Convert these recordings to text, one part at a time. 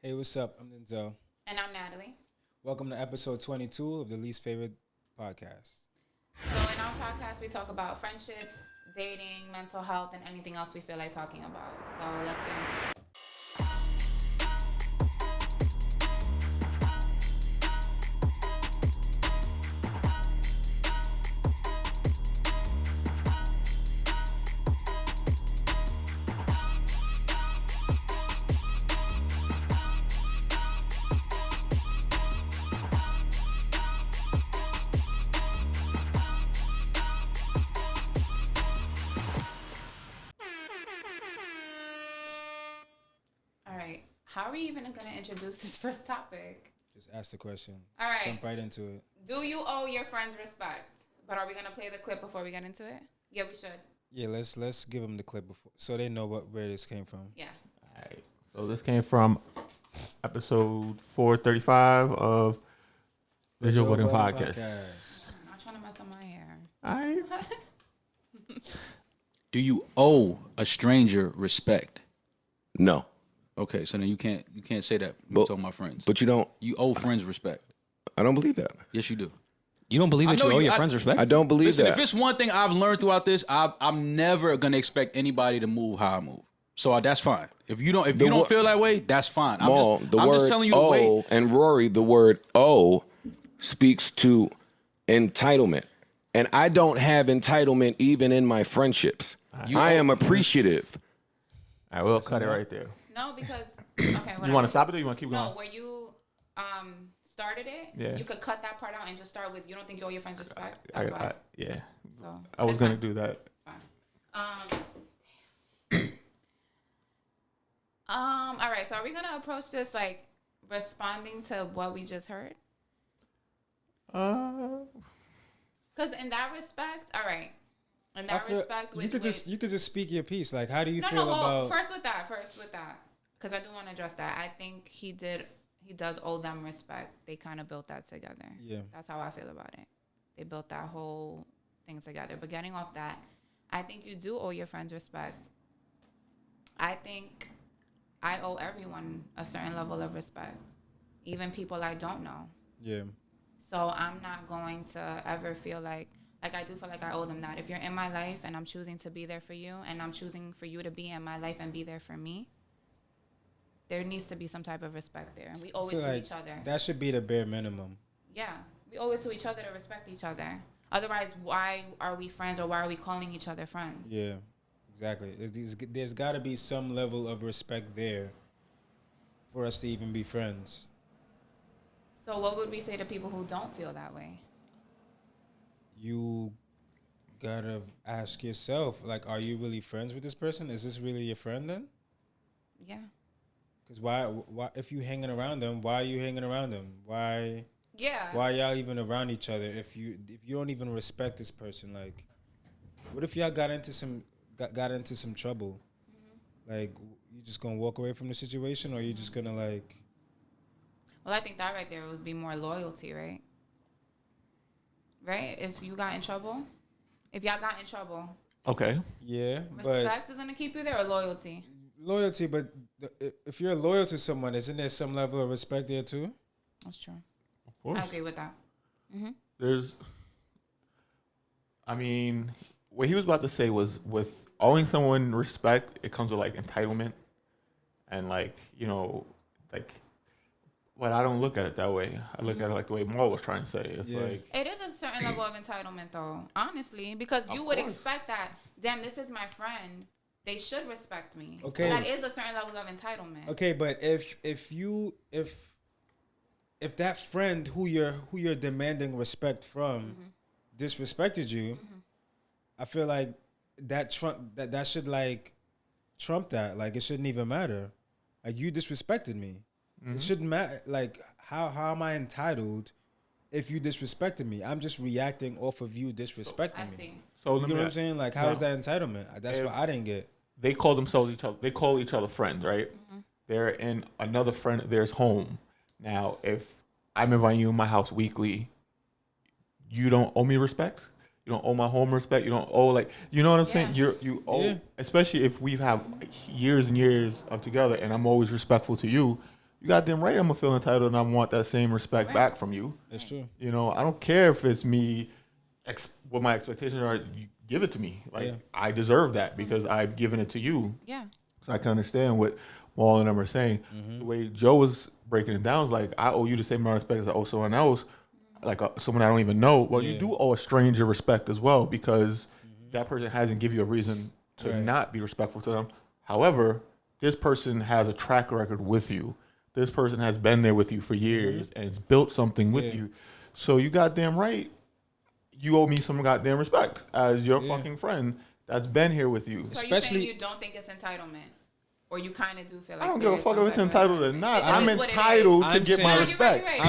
Hey, what's up? I'm Denzel. And I'm Natalie. Welcome to episode 22 of the Least Favorite Podcast. So in our podcast, we talk about friendships, dating, mental health, and anything else we feel like talking about. So let's get into it. All right. How are we even going to introduce this first topic? Just ask the question. All right. Jump right into it. Do you owe your friends respect? But are we going to play the clip before we get into it? Yeah, we should. Yeah, let's give them the clip before so they know where this came from. Yeah. All right. So this came from episode 435 of the Joe Budden Podcast. I'm not trying to mess up my hair. All right. Do you owe a stranger respect? No, Okay, so then you can't say that. I'm But- talking about friends. but you don't. You owe friends respect. I don't believe that. Yes, you do. You don't believe I that know you owe you- your I- friends respect? I don't believe Listen, that. if it's one thing I've learned throughout this, I'm never gonna expect anybody to move how I move. So that's fine. If you don't feel that way, that's fine. Maul, I'm the word just telling you the "owe" way. and Rory, the word "owe" speaks to entitlement, and I don't have entitlement even in my friendships. I am appreciative. All right, we'll cut it right there. No, because... Okay, whatever. You want to stop it or you want to keep No, going? where you started it, Yeah. you could cut that part out and just start with, you don't think you owe your friends respect? That's why. Yeah. So, I was it's going fine. to do that. It's fine. All right. So are we gonna approach this like responding to what we just heard? Because in that respect, all right. In that respect, you could just speak your piece. Like, how do you no, feel no. Well, about? first with that, because I do want to address that. I think he does owe them respect. They kind of built that together. Yeah. That's how I feel about it. They built that whole thing together. But getting off that, I think you do owe your friends respect. I think I owe everyone a certain level of respect, even people I don't know. Yeah. So I'm not going to ever feel like I do feel like I owe them that. If you're in my life and I'm choosing to be there for you and I'm choosing for you to be in my life and be there for me, there needs to be some type of respect there. And we owe it feel to like each other. that should be the bare minimum. Yeah. We owe it to each other to respect each other. Otherwise, why are we friends or why are we calling each other friends? Yeah, exactly. There's got to be some level of respect there for us to even be friends. So what would we say to people who don't feel that way? You gotta ask yourself, like, are you really friends with this person? Is this really your friend then? Yeah. Because why, if you hanging around them, why are you hanging around them? Why Yeah. y'all even around each other if you don't even respect this person? Like, what if y'all got into some trouble? Like, you just gonna walk away from the situation, or you just gonna like? Well, I think that right there would be more loyalty, right? Right? If you got in trouble, if y'all got in trouble, Okay. Yeah, respect is going to keep you there or loyalty? but loyalty. But if you're loyal to someone, isn't there some level of respect there too? That's true. Of course. I agree with that. What he was about to say was with owing someone respect, it comes with like entitlement and like, but I don't look at it that way. I look at it like the way Maul was trying to say. It's Yeah. like, It is a certain level of entitlement, though, honestly, because you would course. expect that, damn, this is my friend. They should respect me. Okay. That is a certain level of entitlement. Okay, but if that friend who you're demanding respect from disrespected you, I feel like that should like trump that. Like, it shouldn't even matter. Like, you disrespected me. It shouldn't matter. Like, how am I entitled if you disrespected me? I'm just reacting off of you disrespecting I me. see. so You know what I'm saying? Like, how is that entitlement? That's If- what I didn't get. they call themselves each other. They call each other friends, right? They're in another friend of theirs' home. Now, if I'm inviting you in my house weekly, you don't owe me respect. You don't owe my home respect. You don't owe you know what I'm saying? You owe, especially if we've had years and years of together, and I'm always respectful to you. you goddamn right I'm gonna feel entitled and I want that same respect back from you. That's true. You know, I don't care if it's me, what my expectations are. You give it to me. Like I deserve that because I've given it to you. Yeah. So I can understand what all of them are saying. The way Joe was breaking it down is like, I owe you the same amount of respect as I owe someone else, like someone I don't even know. Well, you do owe a stranger respect as well because that person hasn't given you a reason to not be respectful to them. However, this person has a track record with you. This person has been there with you for years and it's built something with you. So you goddamn right, you owe me some goddamn respect as your fucking friend that's been here with you. So you're saying you don't think it's entitlement? Or you kind of do feel like I don't give a fuck if it's entitled or not. I'm entitled to get my No, respect. you're right.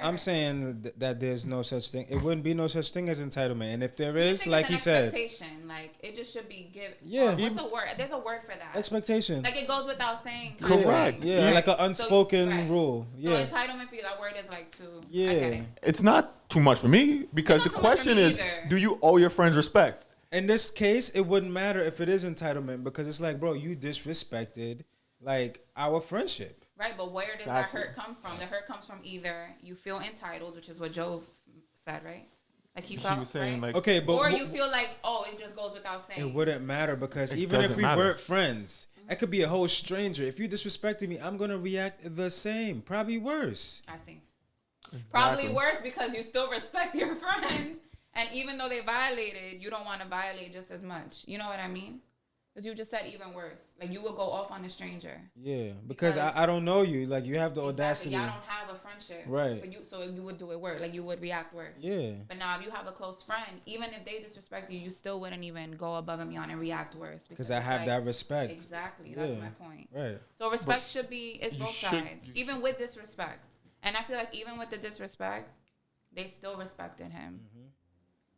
I'm saying that there's no such thing. It wouldn't be no such thing as entitlement. And if there You is, think like it's he an said, expectation. Like it just should be given. Yeah. What's a word? There's a word for that. expectation. Like it goes without saying. Correct. Yeah, like an unspoken right. rule. Yeah. So entitlement for you, that word is like too. Yeah. I get it. It's not too much for me because It's the not too much for question me is, either. do you owe your friends respect? In this case, it wouldn't matter if it is entitlement because it's like, bro, you disrespected like our friendship. Right, but where does that hurt come from? The hurt comes from either you feel entitled, which is what Joe said, right? Like he felt, was saying, right? like, Okay, but or you feel like, oh, it just goes without saying. it wouldn't matter because It even if doesn't we matter. weren't friends, it could be a whole stranger. If you disrespected me, I'm gonna react the same, probably worse. I see. Probably worse because you still respect your friend, and even though they violated, you don't want to violate just as much. You know what I mean? Because you just said even worse. Like you would go off on a stranger. Yeah, because I don't know you. Like you have the audacity. Y'all don't have a friendship, Right. But so you would do it worse. Like you would react worse. Yeah. But now if you have a close friend, even if they disrespect you, you still wouldn't even go above and beyond and react worse. Because I it's have like, that respect. Exactly. That's Yeah. my point. Right. So respect should be it's you both should- sides, you even with disrespect. And I feel like even with the disrespect, they still respected him.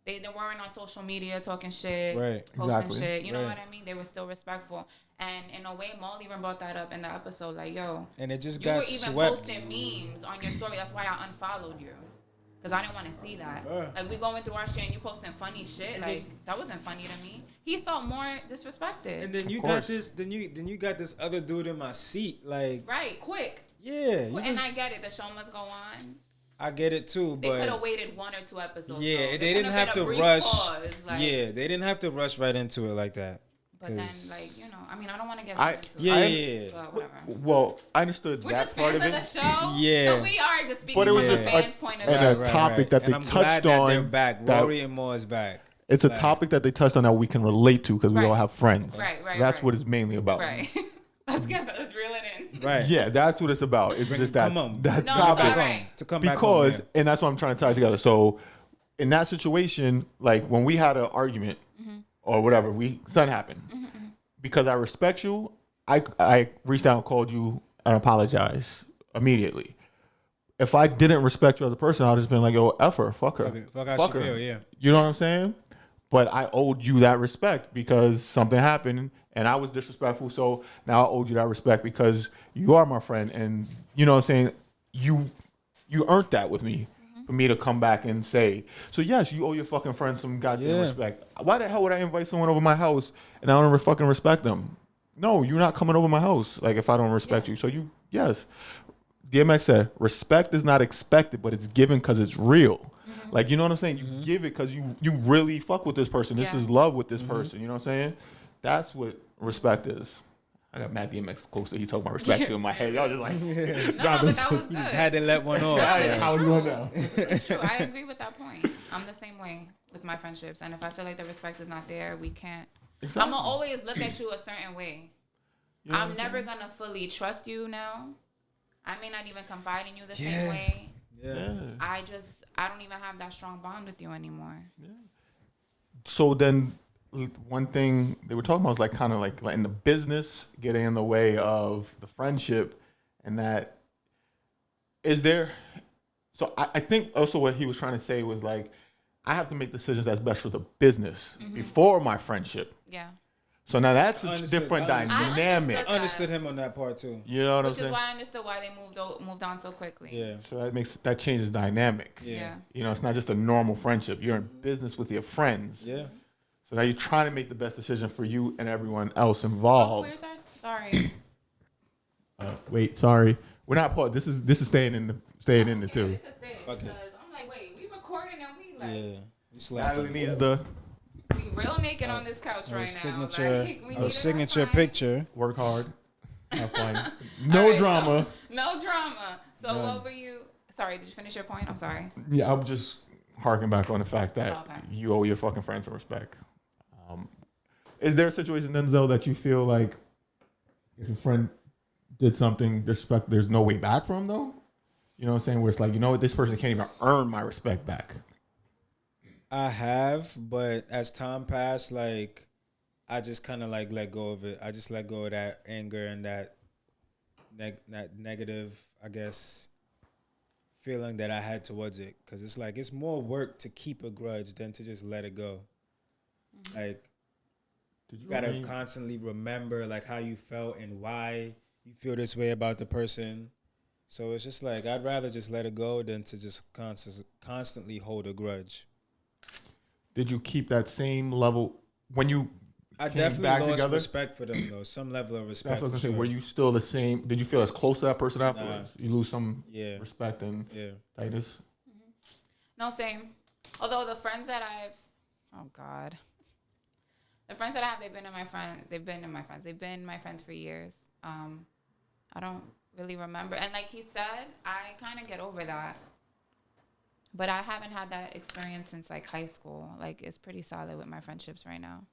They weren't on social media talking shit, Right. posting Exactly. shit. You know Right. what I mean? They were still respectful. And in a way, Maul even brought that up in the episode. Like, yo, And it just you got were even swept. posting memes on your story. That's why I unfollowed you. Because I didn't want to see that. Yeah. Like, we going through our shit and you posting funny shit. Like, that wasn't funny to me. He felt more disrespected. And then you Of got course. this. Then you got this other dude in my seat. Like, right, quick. yeah. you And I just- get it. The show must go on. I get it too, They could have but waited 1 or 2 episodes. yeah, though. they There didn't could've have been to a brief rush. pause, like, Yeah, they didn't have to rush right into it like that. But then, 'Cause- like, you know, I mean, I don't want to get I- into Yeah, it. yeah. But whatever. Well, I understood We're that just part fans of of it. the show. Yeah. So we are just speaking But it from was the just fans' point of and view. a topic that And they I'm touched glad that they're on back. that- Rory and Moore is back. It's a Like, topic that they touched on that we can relate to because we Right. all have friends. Right, So right, that's right. what it's mainly about. Right. Let's reel it in. Right. Yeah, that's what it's about. It's just that, Come on. that No, topic. it's all right. To come back Because, home, yeah. and that's what I'm trying to tie together. So, in that situation, like when we had an argument or whatever, something happened. Because I respect you, I reached out and called you and apologized immediately. If I didn't respect you as a person, I'd just been like, yo, F her, fuck her. Fuck how she feel, yeah. You know what I'm saying? But I owed you that respect because something happened and I was disrespectful. So now I owed you that respect because you are my friend. And you know what I'm saying? You earned that with me for me to come back and say, so yes, you owe your fucking friend some goddamn Yeah. respect. Why the hell would I invite someone over my house and I don't fucking respect them? No, you're not coming over my house. Like if I don't respect you. So yes. DMX said, respect is not expected, but it's given because it's real. Like, you know what I'm saying? You give it because you really fuck with this person. This Yeah. is love with this person. You know what I'm saying? That's what respect is. I got mad DMX close to he talking about respect to in my head. Y'all just like, No, but that was good. Just had to let one off. No, but Yeah. it's How was true. going down? It's true. I agree with that point. I'm the same way with my friendships. And if I feel like the respect is not there, we can't. Exactly. I'm going to always look at you a certain way. You know what I'm I'm never going to fully trust you now. I may not even confide in you the Yeah. same way. Yeah. I don't even have that strong bond with you anymore. So then one thing they were talking about was like kind of like letting the business get in the way of the friendship, and that is there. So I think also what he was trying to say was like, I have to make decisions that's best for the business before my friendship. Yeah. So now that's a Understood. different I understood. dynamic. I I understood him on that part too. You know what I'm Which is saying? why I understood why they moved on so quickly. Yeah. So that changes dynamic. Yeah. You know, it's not just a normal friendship. You're in business with your friends. Yeah. So now you're trying to make the best decision for you and everyone else Oh, involved. where's our... Sorry. Wait, sorry. We're not paused. This is staying in the too. Fuck it. I'm like, wait, we recording and we like Yeah. You slapping. Natalie needs the we real naked on this couch Our right signature, now. Like, we our need to signature have fun. picture. work hard, have fun, no Alright, drama. So, no drama. So None. what were you? Sorry, did you finish your point? I'm sorry. Yeah, I'm just harking back on the fact that Okay. you owe your fucking friends some respect. Is there a situation, Denzel, that you feel like if a friend did something disrespect, there's no way back from though? You know what I'm saying? Where it's like, you know what, this person can't even earn my respect back. I have, but as time passed, like I just kind of like let go of it. I just let go of that anger and that negative, I guess, feeling that I had towards it. Because it's like it's more work to keep a grudge than to just let it go. Like you gotta constantly remember like how you felt and why you feel this way about the person. So it's just like I'd rather just let it go than to just constantly hold a grudge. Did you keep that same level when you I came definitely back lost together? respect for them though. Some level of respect. That's what I was for gonna say. sure. Were you still the same? Did you feel as close to that person afterwards? You lose some Yeah. respect and tightness. No, same. Although the friends that oh God, the friends that I have, they've been my friends. They've been my friends for years. I don't really remember. And like he said, I kind of get over that. But I haven't had that experience since like high school. Like it's pretty solid with my friendships right now.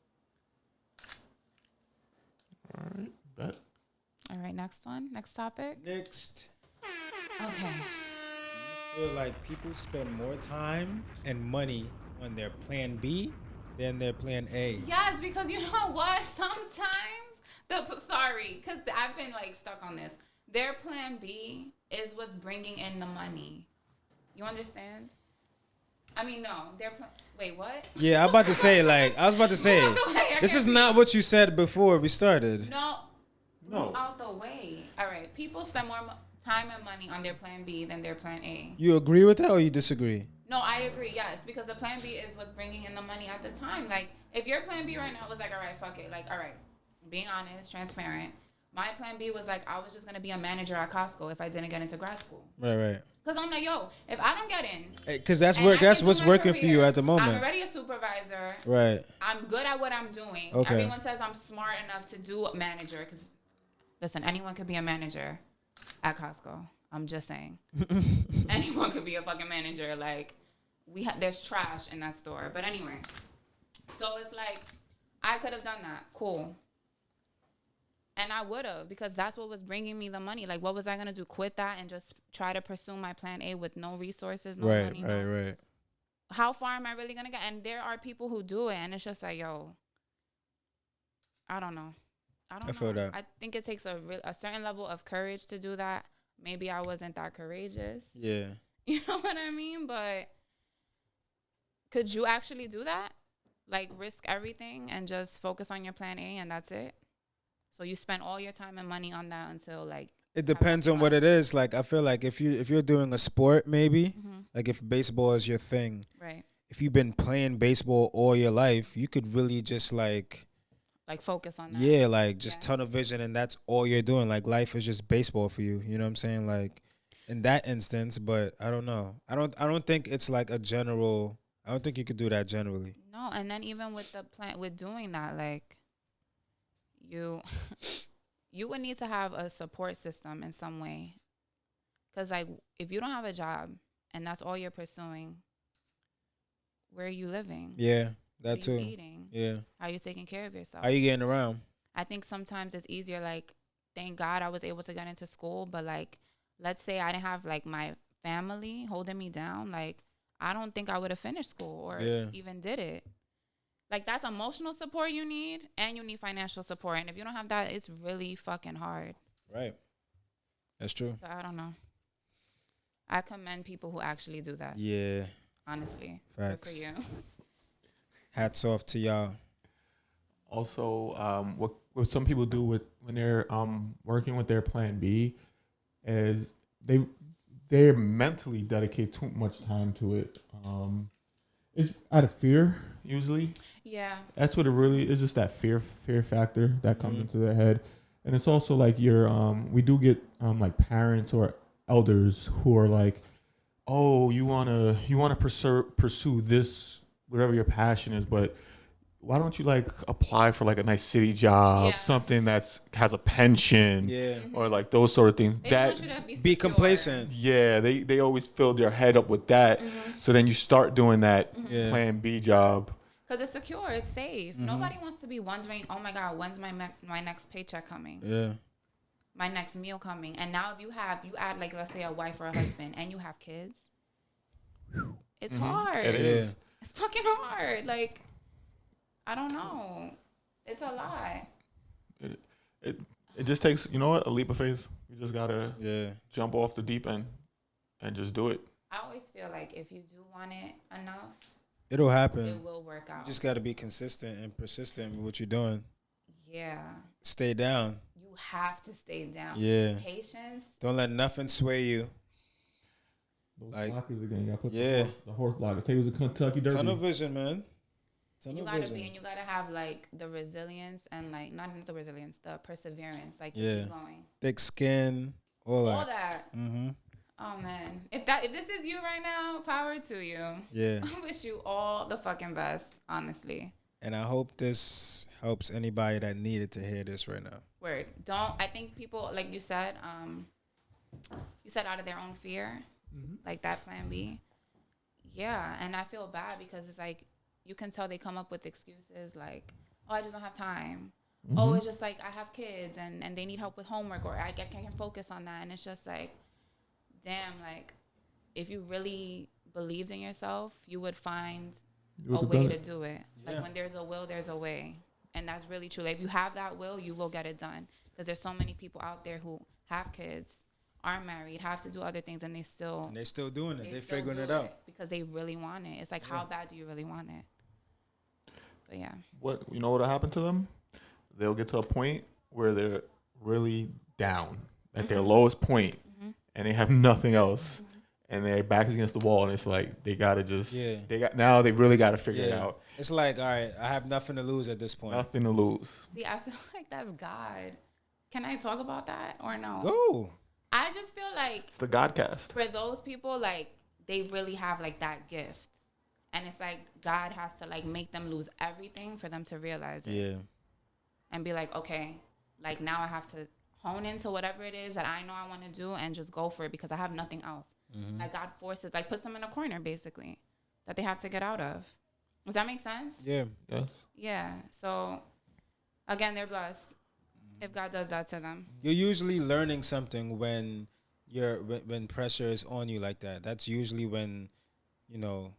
All right, bet. All right, next one. Next topic. Next, Okay. I feel like people spend more time and money on their plan B than their plan A. Yes, because you know what? Sometimes because I've been like stuck on this. Their plan B is what's bringing in the money. You understand? I mean, no. Wait, what? Yeah, I was about to say this is not what you said before we started. No. No. Out the way. All right. People spend more time and money on their plan B than their plan A. You agree with that or you disagree? No, I agree. Yes, because the plan B is what's bringing in the money at the time. Like, if your plan B right now was like, all right, fuck it. Like, all right, being honest, transparent. My plan B was like, I was just gonna be a manager at Costco if I didn't get into grad school. Right. Cause I'm like, yo, if I don't get in, Because that's and work. I That's can do what's my working for you career, at the moment. I'm already a supervisor. Right. I'm good at what I'm doing. Okay. Everyone says I'm smart enough to do a manager. Cause listen, anyone could be a manager at Costco. I'm just saying, anyone could be a fucking manager. Like there's trash in that store. But anyway, so it's like I could have done that. Cool. And I would have, because that's what was bringing me the money. Like, what was I going to do? Quit that and just try to pursue my plan A with no resources, no money? Right. How far am I really going to get? And there are people who do it, and it's just like, yo, I don't know. I feel that. I think it takes a certain level of courage to do that. Maybe I wasn't that courageous. Yeah. You know what I mean? But could you actually do that? Like, risk everything and just focus on your plan A and that's it? So you spend all your time and money on that until like It depends on what it is. Like I feel like if you're doing a sport, maybe like if baseball is your thing, right? if you've been playing baseball all your life, you could really just like focus on that. Yeah, like just tunnel vision, and that's all you're doing. Like life is just baseball for you. You know what I'm saying? Like in that instance, but I don't know. I don't think it's like a general. I don't think you could do that generally. No, and then even with the plan, with doing that, like you would need to have a support system in some way. Because like if you don't have a job and that's all you're pursuing, where are you living? Yeah, that what are you too. eating? Yeah. How are you taking care of yourself? How you getting around? I think sometimes it's easier, like, thank God I was able to get into school, but like, let's say I didn't have like my family holding me down, like I don't think I would have finished school or even did it. Like, that's emotional support you need, and you need financial support. And if you don't have that, it's really fucking hard. Right. That's true. So I don't know. I commend people who actually do that. Yeah. Honestly. Facts. Good for you. Hats off to y'all. Also, what some people do when they're working with their plan B is they mentally dedicate too much time to it. It's out of fear usually. Yeah. That's what it really is. Just that fear factor that comes into their head. And it's also like we do get like parents or elders who are like, oh, you wanna pursue this, whatever your passion is, but why don't you like apply for like a nice city job, something that's has a pension, or like those sort of things. They that want you to be Be secure. complacent. yeah, they always fill their head up with that. So then you start doing that plan B job. Because it's secure, it's safe. Nobody wants to be wondering, oh my God, when's my next paycheck coming? Yeah. My next meal coming? And now if you add like, let's say a wife or a husband and you have kids, it's hard. It is. It's fucking hard. Like, I don't know. It's a lot. It just takes, you know what, a leap of faith. You just gotta jump off the deep end and just do it. I always feel like if you do want it enough, It'll happen. it will work out. You just got to be consistent and persistent with what you're doing. Yeah. Stay down. You have to stay down. Yeah. Patience. Don't let nothing sway you. Those Like, blockers again. You gotta put yeah. the horse blockers. Say it was a Kentucky Derby. Tunnel vision, man. You gotta have like the resilience and like not the resilience, the perseverance, like to keep going. Thick skin, all All that. that. Mm-hmm. Oh man, if this is you right now, power to you. Yeah. I wish you all the fucking best, honestly. And I hope this helps anybody that needed to hear this right now. Word. I think people, like you said out of their own fear, like that plan B. Yeah, and I feel bad because it's like, you can tell they come up with excuses like, oh, I just don't have time. Oh, it's just like I have kids and they need help with homework, or I can't focus on that. And it's just like, damn, like if you really believed in yourself, you would find a way to do it. Like when there's a will, there's a way. And that's really true. Like if you have that will, you will get it done. Because there's so many people out there who have kids, aren't married, have to do other things, and they're still doing it. They're figuring it out. because they really want it. It's like, how bad do you really want it? But yeah. You know what'll happen to them? They'll get to a point where they're really down at their lowest point, and they have nothing else, and their back is against the wall, and it's like they gotta just they really gotta figure it out. It's like, all right, I have nothing to lose at this point. Nothing to lose. See, I feel like that's God. Can I talk about that or no? Go. I just feel like It's the Godcast. for those people, like they really have like that gift, and it's like God has to like make them lose everything for them to realize it. Yeah. And be like, okay, like now I have to hone into whatever it is that I know I want to do and just go for it because I have nothing else. Like God forces, like puts them in a corner basically that they have to get out of. Does that make sense? Yeah. Yes. Yeah. So again, they're blessed if God does that to them. You're usually learning something when when pressure is on you like that. That's usually when, you know,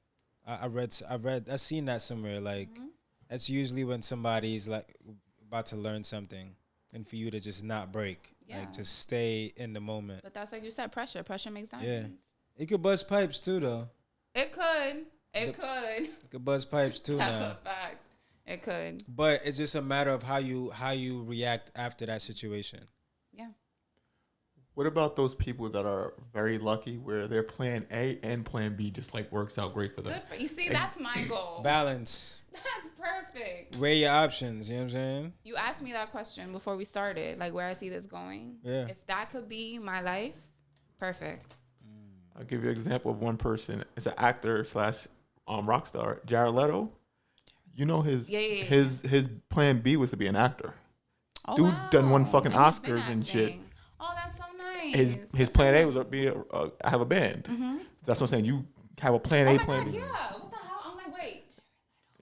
I've seen that somewhere. Like that's usually when somebody's like about to learn something, and for you to just not break, like just stay in the moment. But that's like you said, pressure makes diamonds. Yeah, it could bust pipes too, though. It could. It could bust pipes too. That's now. a fact. It could. But it's just a matter of how you react after that situation. Yeah. What about those people that are very lucky where their plan A and plan B just like works out great for them? Good for you. See, that's my goal. Balance. That's perfect. Weigh your options. You know what I'm saying? You asked me that question before we started, like where I see this going. Yeah. If that could be my life, perfect. I'll give you an example of one person. It's an actor / rock star, Jared Leto. You know his plan B was to be an actor. Oh, Dude done won fucking And he's been Oscars and shit. acting. Oh, that's so nice. His plan A was to be have a band. That's what I'm saying. You have a plan Oh A, my plan God, B. yeah. What the hell? I'm like, wait.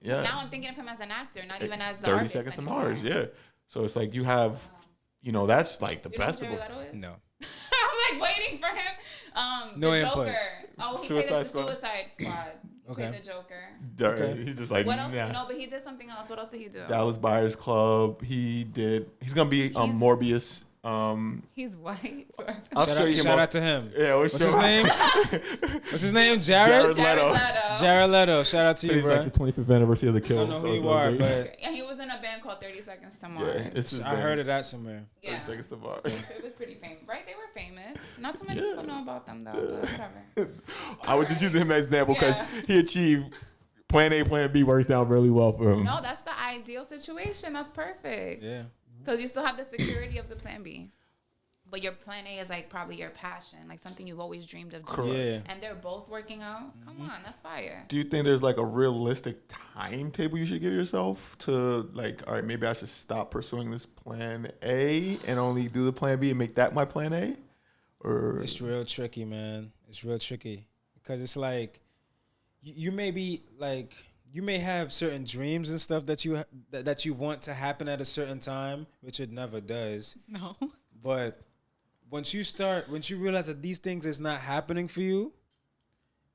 Yeah. Now I'm thinking of him as an actor, not even as the 30 artist Seconds to anymore. Mars. Yeah. So it's like you have, you know, that's like the You know best who of Jared them. Leto is? No. I'm like waiting for him. No the input. Joker. Oh, he Suicide played the Squad. Suicide Squad. He Okay. played the Joker. Okay. He's just like, What else? nah. No, but he did something else. What else did he do? Dallas Buyers Club. He's gonna be Morbius. He's white. I'll show you him. Shout out to him. Yeah, What's his name? What's his name? Jared? Jared Leto. Jared Leto. Shout out to you, He's bro. like the 25th anniversary of the I kill. don't know so who it's you are, like- but And he was in a band called 30 Seconds to Mars. yeah, it's his I band. heard of that somewhere. 30 Seconds to Mars. It was pretty famous. Right? They were famous. Not too many people know about them, though, but whatever. I was just using him as an example because Yeah. he achieved plan A, plan B worked out really well for him. No, that's the ideal situation. That's perfect. Yeah. Because you still have the security of the plan B. But your plan A is like probably your passion, like something you've always dreamed of doing. Yeah. And they're both working out. Come on, that's fire. Do you think there's like a realistic timetable you should give yourself to like, all right, maybe I should stop pursuing this plan A and only do the plan B and make that my plan A? Or It's real tricky, man. It's real tricky because it's like you may be like you may have certain dreams and stuff that you want to happen at a certain time, which it never does. No. But once you realize that these things is not happening for you,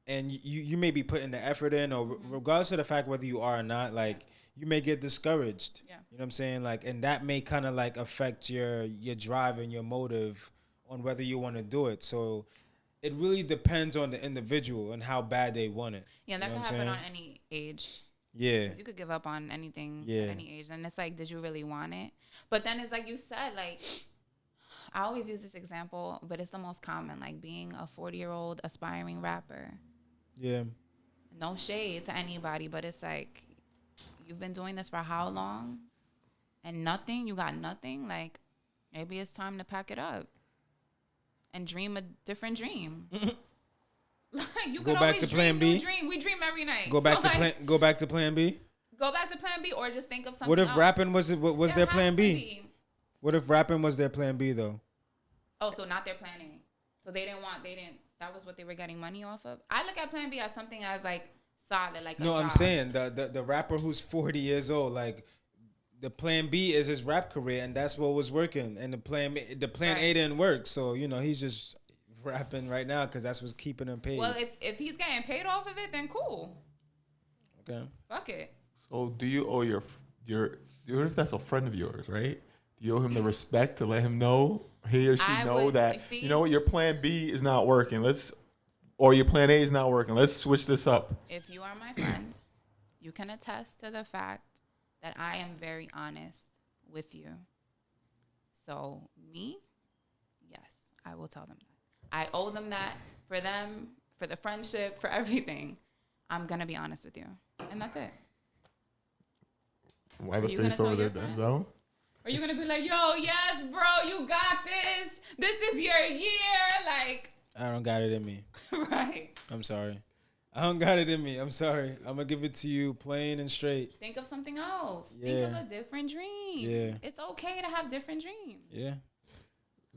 and you may be putting the effort in, or regardless of the fact whether you are or not, like you may get discouraged. Yeah. You know what I'm saying? Like, and that may kind of like affect your drive and your motive on whether you want to do it. So it really depends on the individual and how bad they want it. Yeah, that You know could what I'm happen saying? on any age. Yeah. 'Cause you could give up on anything Yeah. at any age. And it's like, did you really want it? But then it's like you said, like, I always use this example, but it's the most common, like being a 40-year-old aspiring rapper. Yeah. No shade to anybody, but it's like, you've been doing this for how long? And nothing? You got nothing? Like, maybe it's time to pack it up and dream a different dream. Like, you Go could back always to dream plan B? new dream. We dream every night. Go back So, to like, Go back to plan B. Go back to plan B, or just think of something What if else. rapping was There their has plan to B? be. What if rapping was their plan B though? Oh, so not their plan A. So that was what they were getting money off of. I look at plan B as something as like solid, like No, a I'm job. saying the rapper who's 40 years old, like the plan B is his rap career, and that's what was working. And the plan A Right. didn't work, so he's just rapping right now because that's what's keeping him paid. Well, if he's getting paid off of it, then cool. Okay. Fuck it. so do you owe your what if that's a friend of yours, right? Do you owe him the respect to let him know, he or she I know would- that, you see? you know what, your plan B is not working. Or your plan A is not working. Let's switch this up. If you are my friend, you can attest to the fact that I am very honest with you. So me, yes, I will tell them that. I owe them that for them, for the friendship, for everything. I'm gonna be honest with you, and that's it. Why the you face gonna over there, tell your Denzel? Are you gonna be like, yo, yes, bro, you got this. This is your year, like, I don't got it in me. right? I'm sorry. I don't got it in me. I'm sorry. I'm gonna give it to you plain and straight. Think of something else. Yeah. Think of a different dream. Yeah. It's okay to have different dreams. Yeah.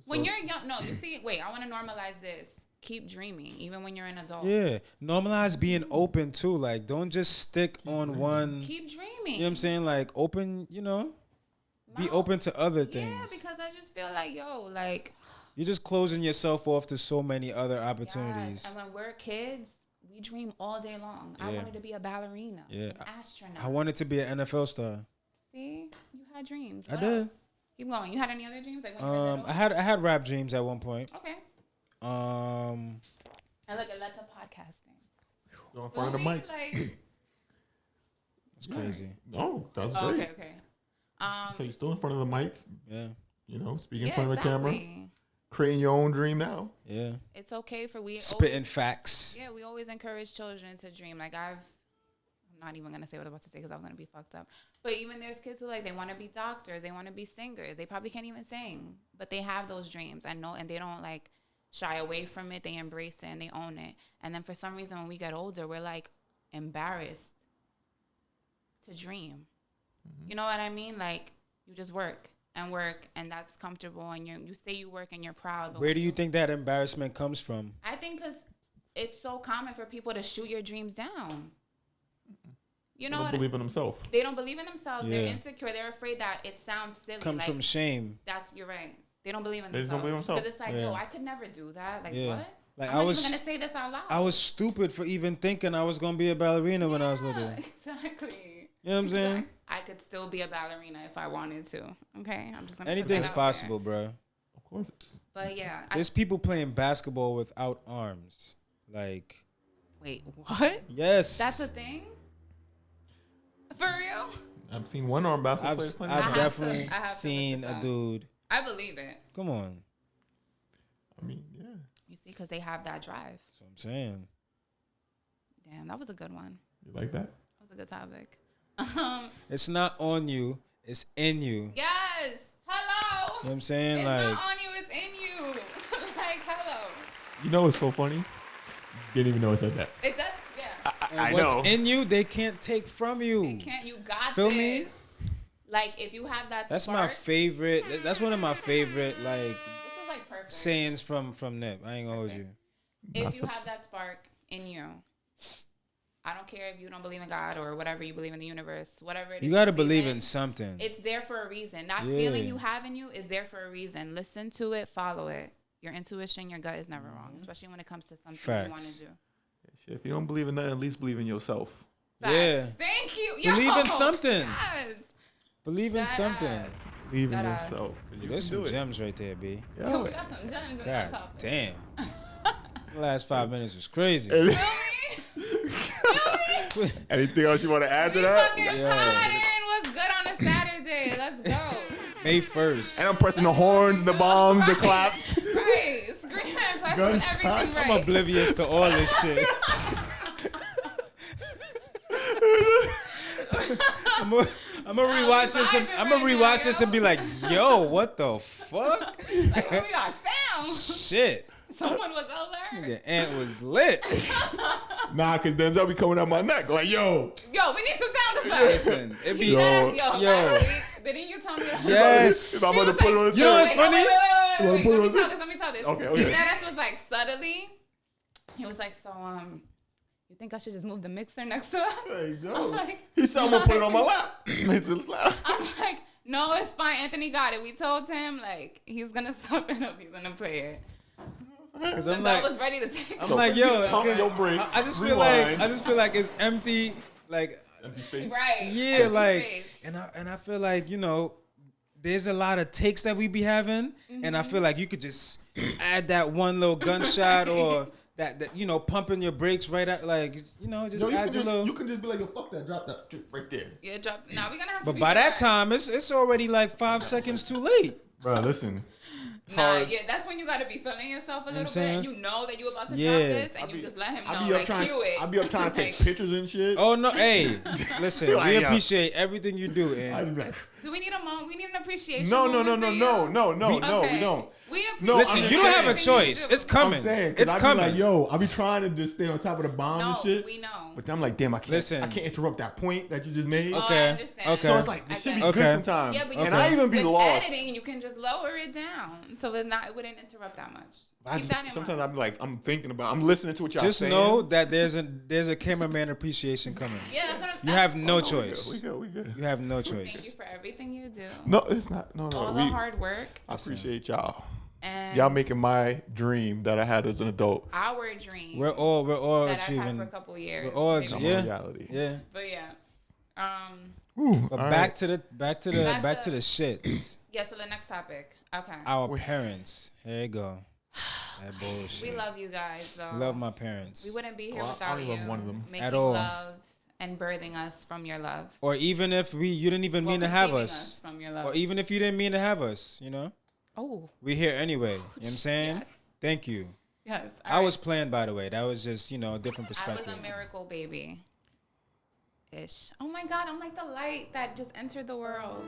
When you're young, no, you see, wait, I want to normalize this. Keep dreaming, even when you're an adult. Yeah. Normalize being open too. Like, don't just stick on one. Keep dreaming. You know what I'm saying? Like, open. Be No. open to other Yeah, things. because I just feel like, yo, like, You're just closing yourself off to so many other opportunities. yes. And when we're kids, we dream all day long. I Yeah. wanted to be a ballerina, Yeah. an astronaut. I wanted to be an NFL star. See, you had dreams. I What did. else? Keep going. You had any other dreams? Like when you were little? I had rap dreams at one point. Okay. Um, And look, that's a podcasting. Go in front of the Well, mic. Like, it's crazy. No, that's oh, great. okay. So you're still in front of the mic, Yeah, speaking in Yeah, front of the camera, exactly. creating your own dream now. yeah. It's okay for Spitting facts. Yeah, we always encourage children to dream. Like I'm not even gonna say what I was about to say because I was gonna be fucked up. But even there's kids who like they want to be doctors, they want to be singers. They probably can't even sing, but they have those dreams. I know, and they don't like shy away from it. They embrace it and they own it. And then for some reason, when we get older, we're like embarrassed to dream. You know what I mean? Like you just work, and that's comfortable, and you say you work and you're proud. But Where do you think that embarrassment comes from? I think because it's so common for people to shoot your dreams down. You know Don't what? believe in himself. They don't believe in themselves. Yeah. They're insecure. They're afraid that it sounds silly. Comes like, from shame. you're right. They don't believe in They just themselves. don't believe in themselves. Because it's like, Yeah. yo, I could never do that. Like, Yeah. what? Like, I'm I not was- even going to say this out loud. I was stupid for even thinking I was gonna be a ballerina when I was little. Exactly. You know what I'm saying? Exactly. I could still be a ballerina if I wanted to. Okay? I'm just going to Anything's possible, bro. Of course. But yeah. There's people playing basketball without arms. Like, Wait, what? yes. That's a thing? For real? I've seen one arm basketball I've players playing. I I've have definitely to look seen this a up. dude. I believe it. Come on. I mean, yeah. You see, because they have that drive. That's what I'm saying. Damn, that was a good one. You like that? That was a good topic. It's not on you. It's in you. Yes. what I'm saying? It's Like, not on you, it's in you. Like, hello. You know what's so funny? Didn't even know I said that. It does, yeah. I what's know. in you, they can't take from you. You got Feel this. me? Like, if you have that That's spark. my favorite. That's one of my favorite, like, This is like perfect. sayings from Nip. I ain't gonna hold you. If you have that spark in you, I don't care if you don't believe in God or whatever you believe in the universe, whatever it is. You gotta believe in something. It's there for a reason. That feeling you have in you is there for a reason. Listen to it, follow it. Your intuition, your gut is never wrong, especially when it comes to something you want to do. If you don't believe in nothing, at least believe in yourself. Facts. Yeah. Thank you. Believe in something. Yes. Believe in something. Believe in That yourself. There's some gems right there, B. Yo, we got some gems in that God topic. damn. The last 5 minutes was crazy. Feel me? Anything else you want to add to We that? fucking potting. What's good on a Saturday? Let's go. May 1st. And I'm pressing the horns, the bombs, the claps. Right. Screaming, pressing everything Gunshots. right. I'm oblivious to all this shit. I'm gonna rewatch this. I'm gonna rewatch this and be like, "Yo, what the fuck? Like, what we got sound? Shit, Someone was over. the ant was lit." Nah, because Denzel be coming out my neck. Like, yo. Yo, we need some sound effects. Listen, it be Yo. yo. Last week, didn't you tell me that? Yes. If I'm He about to was put it like, on the You know thing. what's funny? Wait, put it let on me tell this. Let me tell this. Okay. His dad was like, subtly, he was like, so, you think I should just move the mixer next to us? Hey, I'm no. like, He said I'm going to put it on my lap. It's his lap. I'm like, no, it's fine. Anthony got it. We told him, like, he's going to sub it up. He's going to play it. Because I'm Since like, I was ready to take I'm it. like, yo, Pump 'cause your brakes, I just rewind. feel like it's empty, like Empty space. Right. yeah, Empty like, space. and I feel like there's a lot of takes that we be having, and I feel like you could just add that one little gunshot or that pumping your brakes right at just No, you add a little. you can just be like, yo, fuck that, drop that right there. Yeah, drop. Now we're going to have to But be by that direct. time, it's already like 5 seconds too late. Bro, listen. Nah, yeah, that's when you gotta be feeling yourself a little bit. You know that you're about to drop this, and you just let him know, like, cue it. I be up trying to take Like, pictures and shit. Oh no, hey, listen, Like, we yeah. appreciate everything you do, I and be like, do we need a moment? We need an appreciation. no, moment for you? we don't. We No, listen, I'm you don't have a saying. choice. It's coming. I'm saying, 'cause It's I be coming. like, yo, I be trying to just stay on top of the bomb No, and shit. we know. But then I'm like, damn, I Listen. can't interrupt that point that you just made. Oh, Okay, I understand. okay. So it's like, this should be Okay. good sometimes. Yeah, but And you I even be with lost. editing, you can just lower it down, so it wouldn't interrupt that much. Keep that in Sometimes mind. I'm like, I'm thinking about, I'm listening to what y'all Just saying. know that there's a cameraman appreciation coming. Yeah, that's what I'm. You have no choice. We good. You have no Thank you choice. for everything you do. No, it's not. No. All the hard work I appreciate y'all. and Y'all making my dream that I had as an adult our dream We're all that I've had achieving. for a couple years. We're all maybe. become Yeah. a reality. Yeah. But yeah. But all back right. to the Back to the shits. Yeah, so the next topic. Okay. Our parents. Here you go. That bullshit. We love you guys, though. Love my parents. We wouldn't be here Well, I without only you. love one of them. Making At all. love and birthing us from your love. Or even if you didn't even Well, mean to have conceiving us. from your love. Or even if you didn't mean to have us, Oh, we here anyway. You know what I'm saying? Yes. Thank you. yes. I was planned, by the way. That was just, a different I perspective. was a miracle baby. Ish. Oh my God, I'm like the light that just entered the world.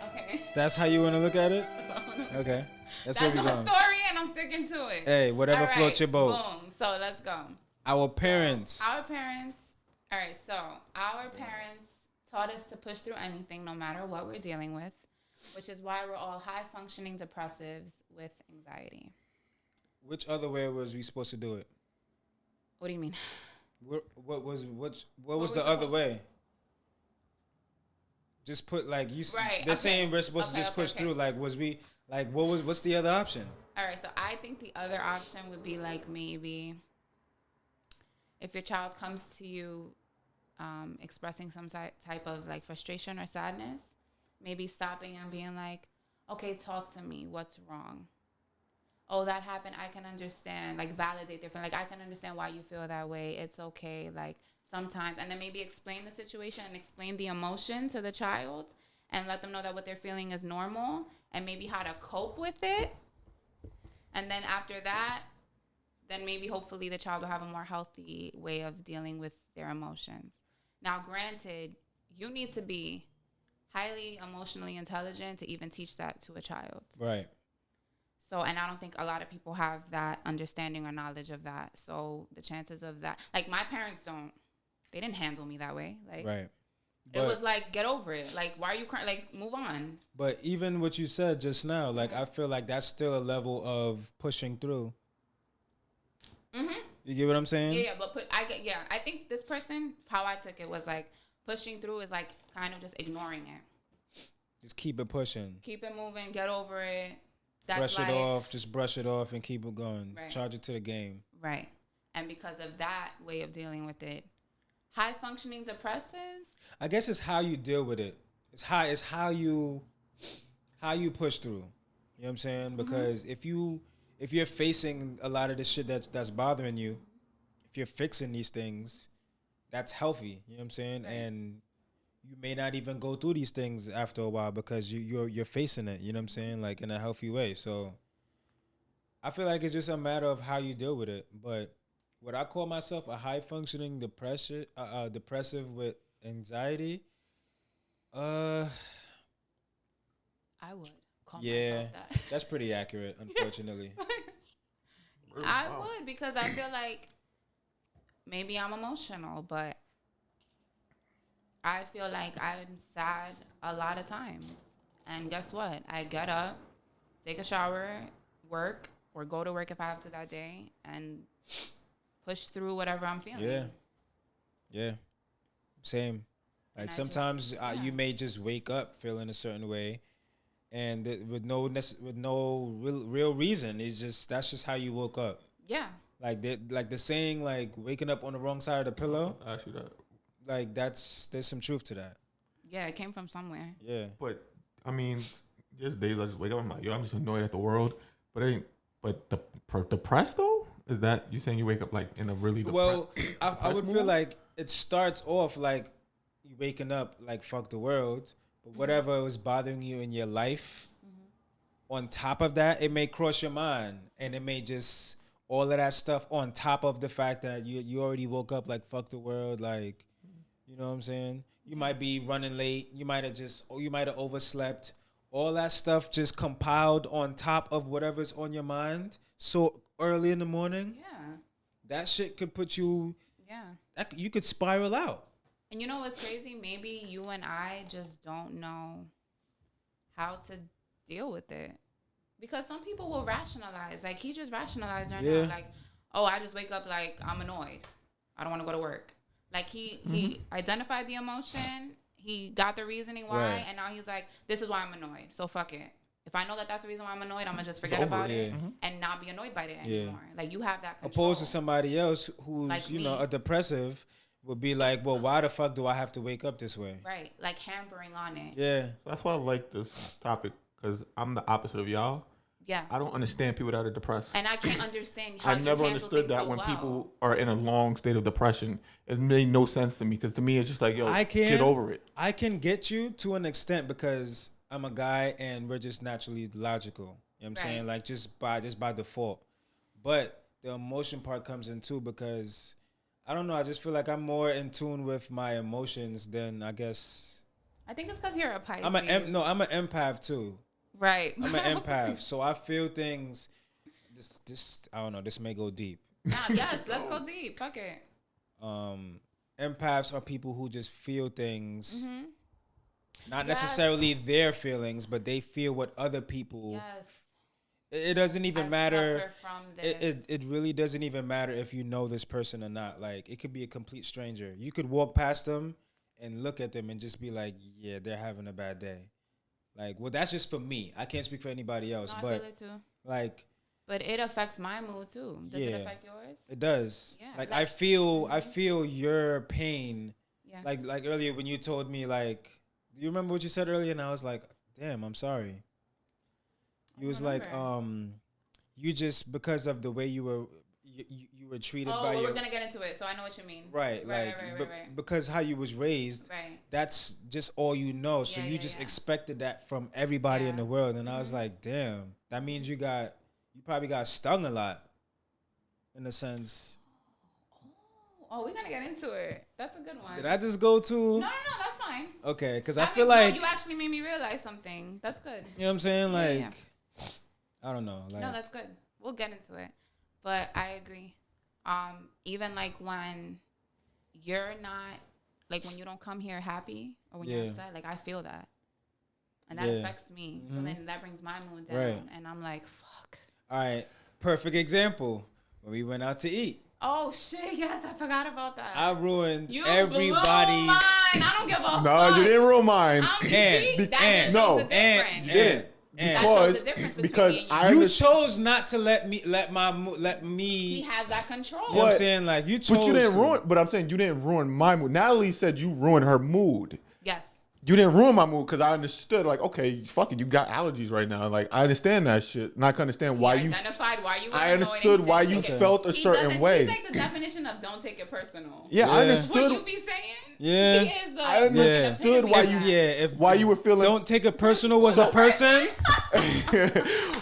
Okay. That's how you want to look at it? Okay. That's where That's we my going. story, and I'm sticking to it. Hey, whatever All right, floats your boat. Boom. So let's go. Our parents. Our parents. All right. So our parents taught us to push through anything, no matter what we're dealing with, which is why we're all high functioning depressives with anxiety. Which other way was we supposed to do it? What do you mean? What was we the other supposed- way? Just put like you. Right, They're okay. saying we're supposed to Okay, just okay, push okay. through. Like, what's the other option? All right, so I think the other option would be like maybe if your child comes to you expressing some type of like frustration or sadness, maybe stopping and being like, okay, talk to me. What's wrong? Oh, that happened. I can understand. Like validate their feeling. Like I can understand why you feel that way. It's okay. Like sometimes, and then maybe explain the situation and explain the emotion to the child and let them know that what they're feeling is normal and maybe how to cope with it. And then after that, then maybe hopefully the child will have a more healthy way of dealing with their emotions. Now, granted, you need to be highly emotionally intelligent to even teach that to a child. Right. So, and I don't think a lot of people have that understanding or knowledge of that. So the chances of that, like my parents they didn't handle me that way. Like, Right. it was like, get over it. Like, why are you crying? Like, move on. But even what you said just now, like I feel like that's still a level of pushing through. Mm-hmm. You get what I'm saying? Yeah, but I think this person, how I took it was like pushing through is like kind of just ignoring it. Just keep it pushing. Keep it moving, get over it. That's Brush life. it off, just brush it off and keep it going. Right. Charge it to the game. Right. And because of that way of dealing with it, high functioning depressives. I guess it's how you deal with it. It's how you push through. You know what I'm saying? Because if you're facing a lot of the shit that's bothering you, if you're fixing these things, that's healthy. You know what I'm saying? Right. And you may not even go through these things after a while because you're facing it. You know what I'm saying? Like in a healthy way. So I feel like it's just a matter of how you deal with it. But would I call myself a high functioning depressive with anxiety? I would call myself that. That's pretty accurate, unfortunately. I would, because I feel like maybe I'm emotional, but I feel like I'm sad a lot of times. And guess what? I get up, take a shower, work, or go to work if I have to that day, and push through whatever I'm feeling. Yeah. Same. Like sometimes you may just wake up feeling a certain way, and with no real reason. That's just how you woke up. Yeah. Like the saying, like waking up on the wrong side of the pillow. I ask you that. Like there's some truth to that. Yeah, it came from somewhere. Yeah. But I mean, there's days I just wake up and I'm like, yo, I'm just annoyed at the world. But depressed though? Is that you saying you wake up like in a really depressed? Well, I would feel like it starts off like you waking up like fuck the world, but whatever was bothering you in your life, on top of that, it may cross your mind, and it may just all of that stuff on top of the fact that you already woke up like fuck the world, like, you know what I'm saying? You might be running late, you might have overslept. All that stuff just compiled on top of whatever's on your mind so early in the morning. Yeah. That shit could put you. Yeah. You could spiral out. And you know what's crazy? Maybe you and I just don't know how to deal with it. Because some people will rationalize. Like, he just rationalized right now. Like, oh, I just wake up like I'm annoyed. I don't want to go to work. Like, he identified the emotion. He got the reasoning why. Right. And now he's like, this is why I'm annoyed. So fuck it. If I know that that's the reason why I'm annoyed, I'm going to just forget about it and not be annoyed by it anymore. Like, you have that control. Opposed to somebody else who's, like a depressive would be like, well, why the fuck do I have to wake up this way? Right. Like, hampering on it. Yeah. That's why I like this topic, because I'm the opposite of y'all. Yeah. I don't understand people that are depressed. And I can't understand how I never understood that when people are in a long state of depression. It made no sense to me, because to me it's just like, yo, get over it. I can get you to an extent because I'm a guy and we're just naturally logical. You know what I'm saying? Like just by default. But the emotion part comes in too, because I don't know, I just feel like I'm more in tune with my emotions than I guess. I think it's because you're a Pisces. I'm an empath too. Right. I'm an empath, so I feel things. This I don't know. This may go deep. Yes, let's go deep. Fuck it. Empaths are people who just feel things, not necessarily their feelings, but they feel what other people. Yes. It doesn't even matter. From this. It really doesn't even matter if you know this person or not. Like, it could be a complete stranger. You could walk past them and look at them and just be like, yeah, they're having a bad day. Like, well, that's just for me. I can't speak for anybody else. No, I feel it too. Like, but it affects my mood too. Does it affect yours? It does. Yeah. Like, I feel your pain. Yeah. Like earlier when you told me, like, do you remember what you said earlier? And I was like, damn, I'm sorry. You was like, you just, because of the way you were treated by your. We're gonna get into it, so I know what you mean. Right. Because how you was raised. Right. That's just all you know. So you just expected that from everybody in the world, and I was like, damn, that means you probably got stung a lot, in a sense. Oh, we're gonna get into it. That's a good one. Did I just go to? No, that's fine. Okay, because I That feel means, no, like you actually made me realize something. That's good. you know what I'm saying. Like, Yeah. I don't know. Like, No, that's good. We'll get into it. But I agree. Even like when you're not, like when you don't come here happy or when you're upset, like I feel that. And that affects me. So then that brings my mood down. Right. And I'm like, fuck. all right, perfect example. When we went out to eat, Oh, shit. Yes, I forgot about that. I ruined You everybody's. blew mine. I don't give a fuck. No, you didn't ruin mine. And- that just no, shows the difference. And That shows the difference between me and you. you chose not to let me. He has that control. You know what I'm saying? Like you chose. But you didn't to. ruin. But I'm saying you didn't ruin my mood. Natalie said you ruined her mood. Yes. You didn't ruin my mood because I understood. Like, okay, fuck it, you got allergies right now. Like, I understand that shit. And I can understand why you. Identified why you. I understood why you felt a certain way. He's like the definition of don't take it personal. Yeah, I understood. What you be saying? Yeah. He is the. I understood why you. If why you were feeling. Don't take it personal was a person.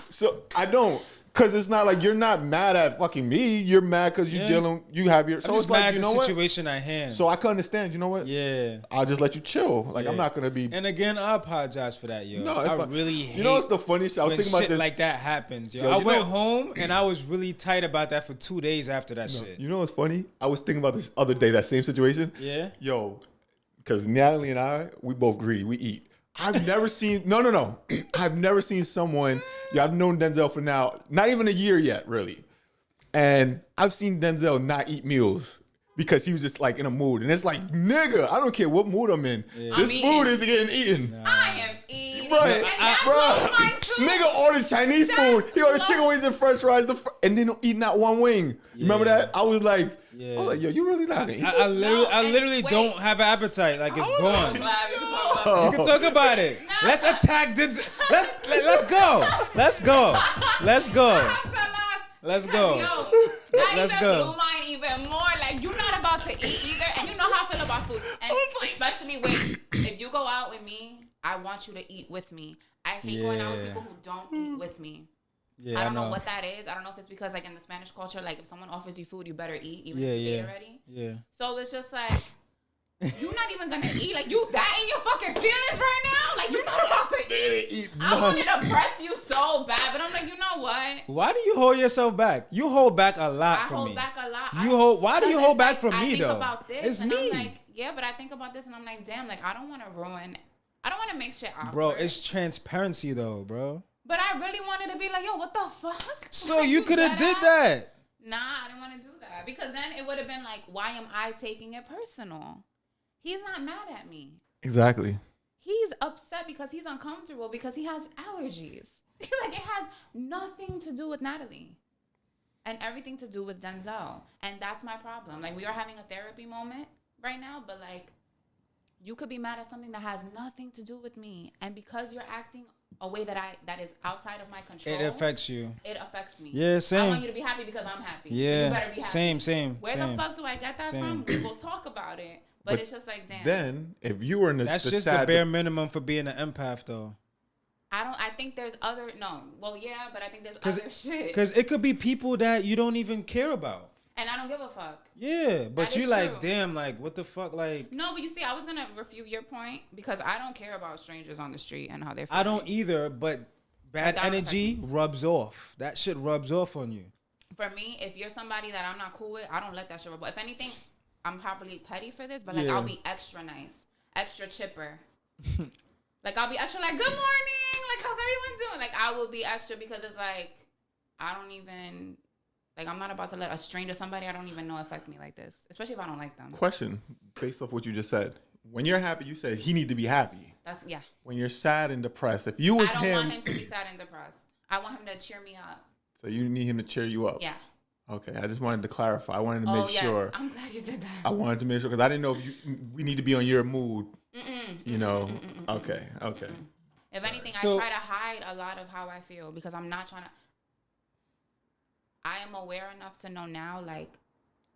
So I don't. Because it's not like you're not mad at fucking me. You're mad because you're dealing. You have your. So I'm it's just like, mad you at know the what? situation at hand. So I can understand. You know what? Yeah. I'll just let you chill. Like I'm Yeah. not gonna be. And again, I apologize for that, yo. No, it's I fine. really hate. You know what's the funny shit? I was when thinking about shit this. like that happens, yo. Yo, I you went know- home and I was really tight about that for 2 days after that shit. You know what's funny? I was thinking about this other day. That same situation. Yeah. Yo, because Natalie and I, we both greedy. We eat. I've never seen. No. I've never seen someone. Yeah, I've known Denzel for now, not even a year yet, really. And I've seen Denzel not eat meals because he was just like in a mood. And it's like, nigga, I don't care what mood I'm in. Yeah. This I'm food eating. is getting eaten. I am eating. Bro, And that blows mine too. nigga ordered Chinese That food. He ordered blows- chicken wings and french fries and then eat not one wing. Remember Yeah. that? I was like, Yeah. I was like, yo, you really not gonna eat I this? literally wait. don't have an appetite. Like it's I'm gone. glad we can talk about You can talk about it. Let's attack Denzel. Let's go. Let's go. Let's go. that. Let's Because, go. Yo, that Let's even go. blew mine even more. Like, you're not about to eat either. And you know how I feel about food. And especially if you go out with me, I want you to eat with me. I hate going out with people who don't eat with me. Yeah, I don't know what that is. I don't know if it's because, like, in the Spanish culture, like, if someone offers you food, you better eat, even if you ate already. Yeah. So it's just like, you're not even gonna eat. Like, you that in your fucking feelings right now? Like, you're not about to eat. I wanted to press you so bad, but I'm like, you know what? Why do you hold yourself back? You hold back a lot I from hold me. back a lot. Why do you because hold it's back like, from I me think though? about this It's and me. I'm like, yeah, but I think about this and I'm like, damn, like I don't want to ruin. I don't want to make shit awkward. Bro, it's transparency though, bro. But I really wanted to be like, yo, what the fuck? So Like, you could have did deadass? that. Nah, I didn't want to do that because then it would have been like, why am I taking it personal? He's not mad at me. Exactly. He's upset because he's uncomfortable because he has allergies. Like it has nothing to do with Natalie and everything to do with Denzel. And that's my problem. Like we are having a therapy moment right now, but like you could be mad at something that has nothing to do with me. And because you're acting a way that is outside of my control, It affects you. it affects me. Yeah, same. I want you to be happy because I'm happy. So Yeah, you better be happy. same. Where the fuck do I get that from? We will talk about it. But it's just like, damn. Then, if you were in That's the just the sad bare minimum for being an empath, though. I think there's other, no. Well, yeah, but I think there's other shit. Because it could be people that you don't even care about. And I don't give a fuck. Yeah, but That you is like, true. damn, like, what the fuck, like. No, but you see, I was going to refute your point because I don't care about strangers on the street and how they're feeling. I don't either, but bad That don't energy rubs off. That shit rubs off on you. For me, if you're somebody that I'm not cool with, I don't let that shit rub. If anything, I'm probably petty for this, but like Yeah. I'll be extra nice, extra chipper. Like I'll be extra like, good morning, like how's everyone doing? Like I will be extra because it's like I don't even like I'm not about to let a stranger, somebody I don't even know, affect me like this, especially if I don't like them. question based off what you just said. When you're happy, you said he need to be happy. That's yeah. When you're sad and depressed, if you was I don't him, want him to be sad and depressed. I want him to cheer me up. so you need him to cheer you up. Yeah. Okay, I just wanted to clarify. I wanted to Oh make yes, sure. I'm glad you did that. I wanted to make sure because I didn't know if we need to be on your mood. You know. Okay. If anything, So- I try to hide a lot of how I feel because I'm not trying to. I am aware enough to know now, like,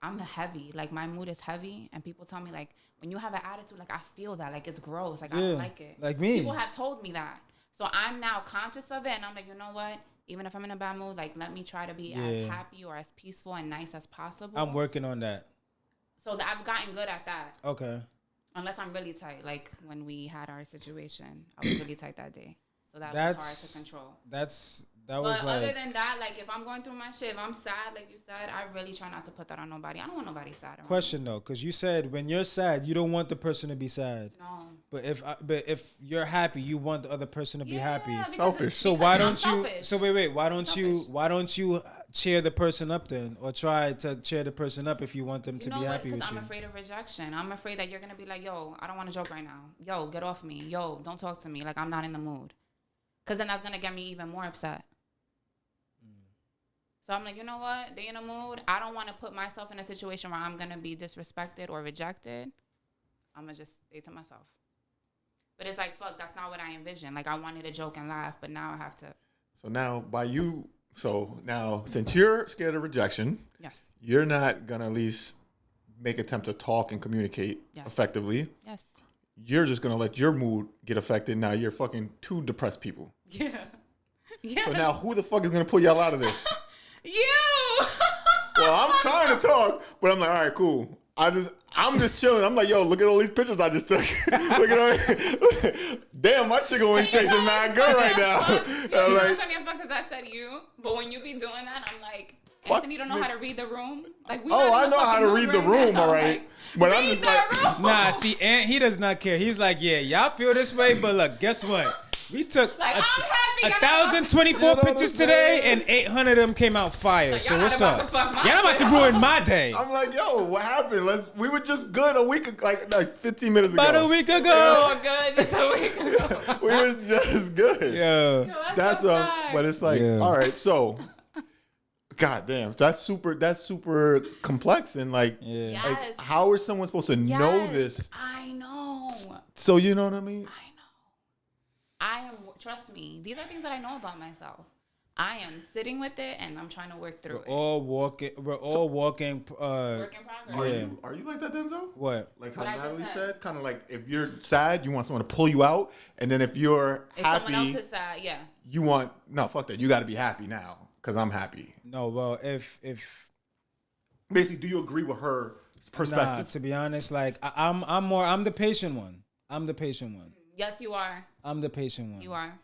I'm heavy. Like, my mood is heavy. And people tell me, like, when you have an attitude, like, I feel that. Like, it's gross. Like, I Yeah, don't like it. like me. People have told me that. So I'm now conscious of it. And I'm like, you know what? Even if I'm in a bad mood, like, let me try to be as Yeah. happy or as peaceful and nice as possible. I'm working on that. So I've gotten good at that. Okay. Unless I'm really tight, like when we had our situation, I was really tight that day, so that was hard to control. That was but like. Other than that, like if I'm going through my shit, if I'm sad, like you said, I really try not to put that on nobody. I don't want nobody sad. Question though, because you said when you're sad, you don't want the person to be sad. No. But if you're happy, you want the other person to be happy. Selfish. So why don't you? Selfish. So wait. Why don't you cheer the person up then, or try to cheer the person up if you want them to be happy with you? Because I'm afraid of rejection. I'm afraid that you're gonna be like, yo, I don't want to joke right now. Yo, get off me. Yo, don't talk to me. Like I'm not in the mood. Because then that's gonna get me even more upset. So I'm like, you know what? They in a mood. I don't want to put myself in a situation where I'm gonna be disrespected or rejected. I'm gonna just stay to myself. But it's like, fuck, that's not what I envisioned. Like I wanted to joke and laugh, but now I have to. So now since you're scared of rejection, Yes. you're not gonna at least make attempt to talk and communicate effectively. Yes. You're just gonna let your mood get affected. Now you're fucking two depressed people. Yeah. Yeah. So now who the fuck is gonna pull y'all out of this? You. Well, I'm trying to talk, but I'm like, all right, cool. I'm just chilling. I'm like, yo, look at all these pictures I just took. Look at all. Damn, my chick always tasting mad good right now. You know something because I said you, but when you be doing that, I'm like, Anthony don't know how to read the room. Like we. Oh, I know how to read the room, all right. Like, but I'm just like, nah. See, Ant, he does not care. He's like, yeah, y'all feel this way, but look, guess what? We took like, 1,024 pictures today, and 800 of them came out fire. Like, so what's up? Y'all about to ruin my day. I'm like, yo, what happened? We were just good a week, like 15 minutes ago. About a week ago. Oh, good, just a week ago. We were just good. Yeah. That's what. But it's like, all right, so. God damn, that's super complex and like, like how is someone supposed to know this? I know. So you know what I mean? I am. Trust me, these are things that I know about myself. I am sitting with it and I'm trying to work through it. We're all walking. Work in progress. Are you like that, Denzel? What? Like how Natalie said, kind of like if you're sad, you want someone to pull you out, and then if you're happy, someone else is sad, you want fuck that. You got to be happy now because I'm happy. No, well, if basically, do you agree with her perspective? Nah, to be honest, like I'm the patient one. I'm the patient one. Yes, you are. I'm the patient one. You are.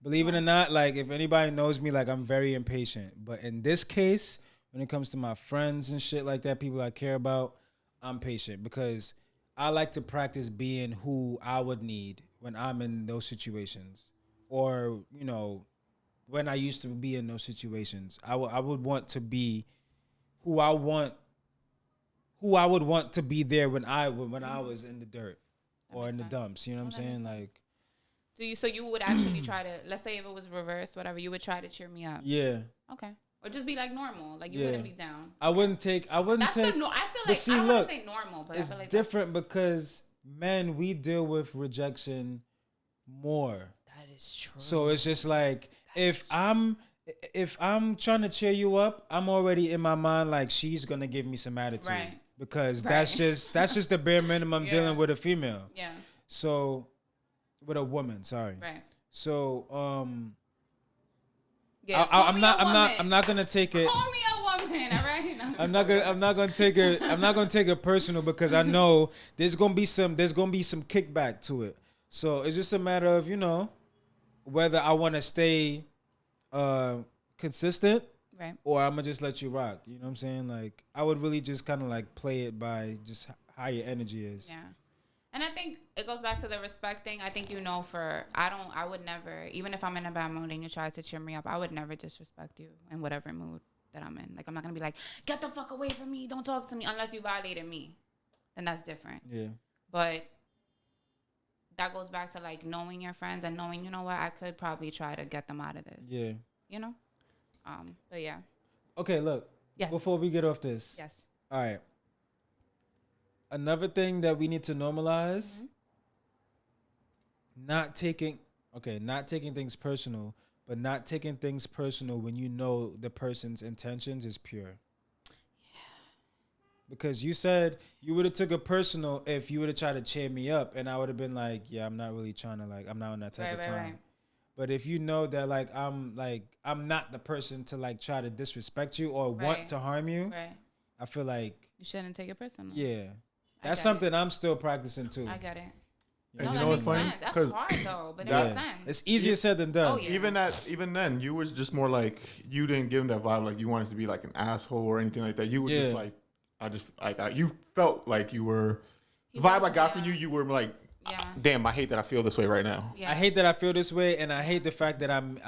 Believe it or not, like if anybody knows me, like I'm very impatient. But in this case, when it comes to my friends and shit like that, people I care about, I'm patient because I like to practice being who I would need when I'm in those situations, or when I used to be in those situations. I would want to be who I would want to be there when I was in the dirt or in the dumps. You know what I'm saying? Like. So you would actually try to, let's say if it was reversed, whatever, you would try to cheer me up. Yeah. Okay. Or just be like normal, like you wouldn't be down. I wouldn't take. I feel like I don't want to say normal, but it's I feel like different because men, we deal with rejection more. That is true. So it's just like if I'm trying to cheer you up, I'm already in my mind like she's gonna give me some attitude, right? Because that's just the bare minimum dealing with a female. Yeah. So. With a woman, sorry. Right. So, yeah, I'm not gonna take it. Call me a woman, all right? I'm not gonna take it personal because I know there's gonna be some kickback to it. So it's just a matter of whether I want to stay consistent, right, or I'm gonna just let you rock. You know what I'm saying? Like I would really just kind of like play it by just how your energy is. Yeah. And I think it goes back to the respect thing. I think I would never, even if I'm in a bad mood and you try to cheer me up, I would never disrespect you in whatever mood that I'm in. Like, I'm not going to be like, get the fuck away from me. Don't talk to me unless you violated me. Then that's different. Yeah. But that goes back to, like, knowing your friends and knowing, you know what, I could probably try to get them out of this. Yeah. But, yeah. Okay, look. Yes. Before we get off this. Yes. All right. Another thing that we need to normalize, not taking things personal, but not taking things personal when you know the person's intentions is pure. Yeah. Because you said you would have took it personal if you would have tried to cheer me up, and I would have been like, yeah, I'm not really trying to, like, I'm not on that type of time. Right. But if you know that I'm not the person to like try to disrespect you or want to harm you, I feel like You shouldn't take it personal. yeah, I that's get something I'm still practicing too. I get it. And No, you that know what's makes funny? sense. That's 'Cause hard though, but it Yeah. makes sense. It's easier said than done. Oh, yeah. even then, you was just more like you didn't give him that vibe like you wanted to be like an asshole or anything like that. You were just like you felt like you were. He The vibe was, I got from yeah. you were like, Yeah. damn, I hate that I feel this way right now. Yeah. I hate that I feel this way, and I hate the fact that I'm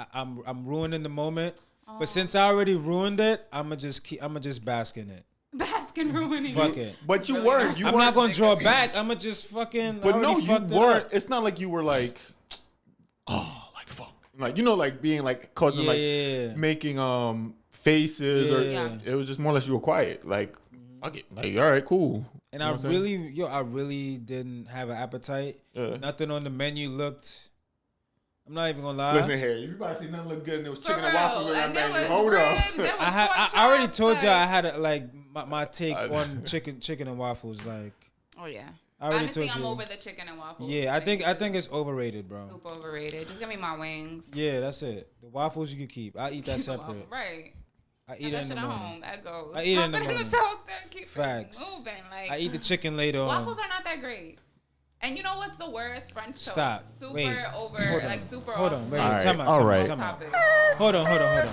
ruining the moment. But since I already ruined it, I'ma just bask in it. Baskin ruining Fuck it. it. But you Really weren't. nice. You I'm weren't. not gonna draw back. I'ma just fucking. But I no, already you fucked it weren't. up. It's not like you were like, oh, like fuck, like like being like causing Yeah. like making faces or Yeah. it was just more or less you were quiet, like fuck it, like all right, cool. And You know what I'm saying? I really didn't have an appetite. Yeah. Nothing on the menu looked. I'm not even gonna lie. Listen here, you about to see nothing look good and there was For chicken and real. waffles on that And there menu. was Hold ribs, up. there was I already pork told chops, y'all I like- had my take on chicken and waffles. Like Oh yeah. I already Honestly, told I'm you. over the chicken and waffles. Yeah, I think it's overrated, bro. super overrated. Just give me my wings. Yeah, that's it. The waffles you can keep. I eat that Keep 'em up. separate. Right. I eat That it in shit the at morning. home. That goes. I eat it in the Pop morning. toaster. Keep Facts. it moving. Like I eat the chicken later on. waffles are not that great. And you know what's the worst? French toast. Stop. Super Wait. over. Hold on. Like super Hold off. on. Wait. All right, Time out. all Time right. out. Time out. Topic. Hold on.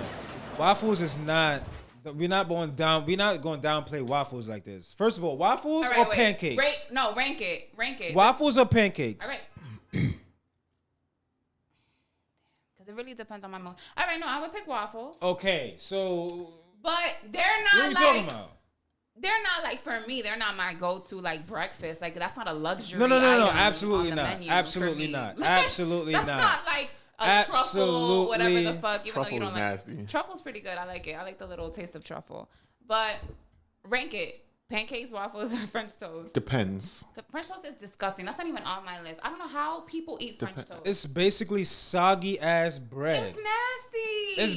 Waffles is not. We're not going down. We're not going to downplay waffles like this. First of all, waffles All or right, wait. pancakes? Rank it. Rank it. Waffles or pancakes? All right. Because it really depends on my mood. All right, no, I would pick waffles. Okay, so But they're what not are we like. talking about? They're not like for me. They're not my go-to like breakfast. Like that's not a luxury. No. item Absolutely on the not. menu for Absolutely me. not. Like, Absolutely that's not. not like a truffle, whatever the Absolutely. fuck. Even Truffle though you don't is like nasty. truffle's pretty good. I like it. I like the little taste of truffle. But rank it: pancakes, waffles, or French toast. Depends. French toast is disgusting. That's not even on my list. I don't know how people eat French toast. It's basically soggy ass bread. It's nasty.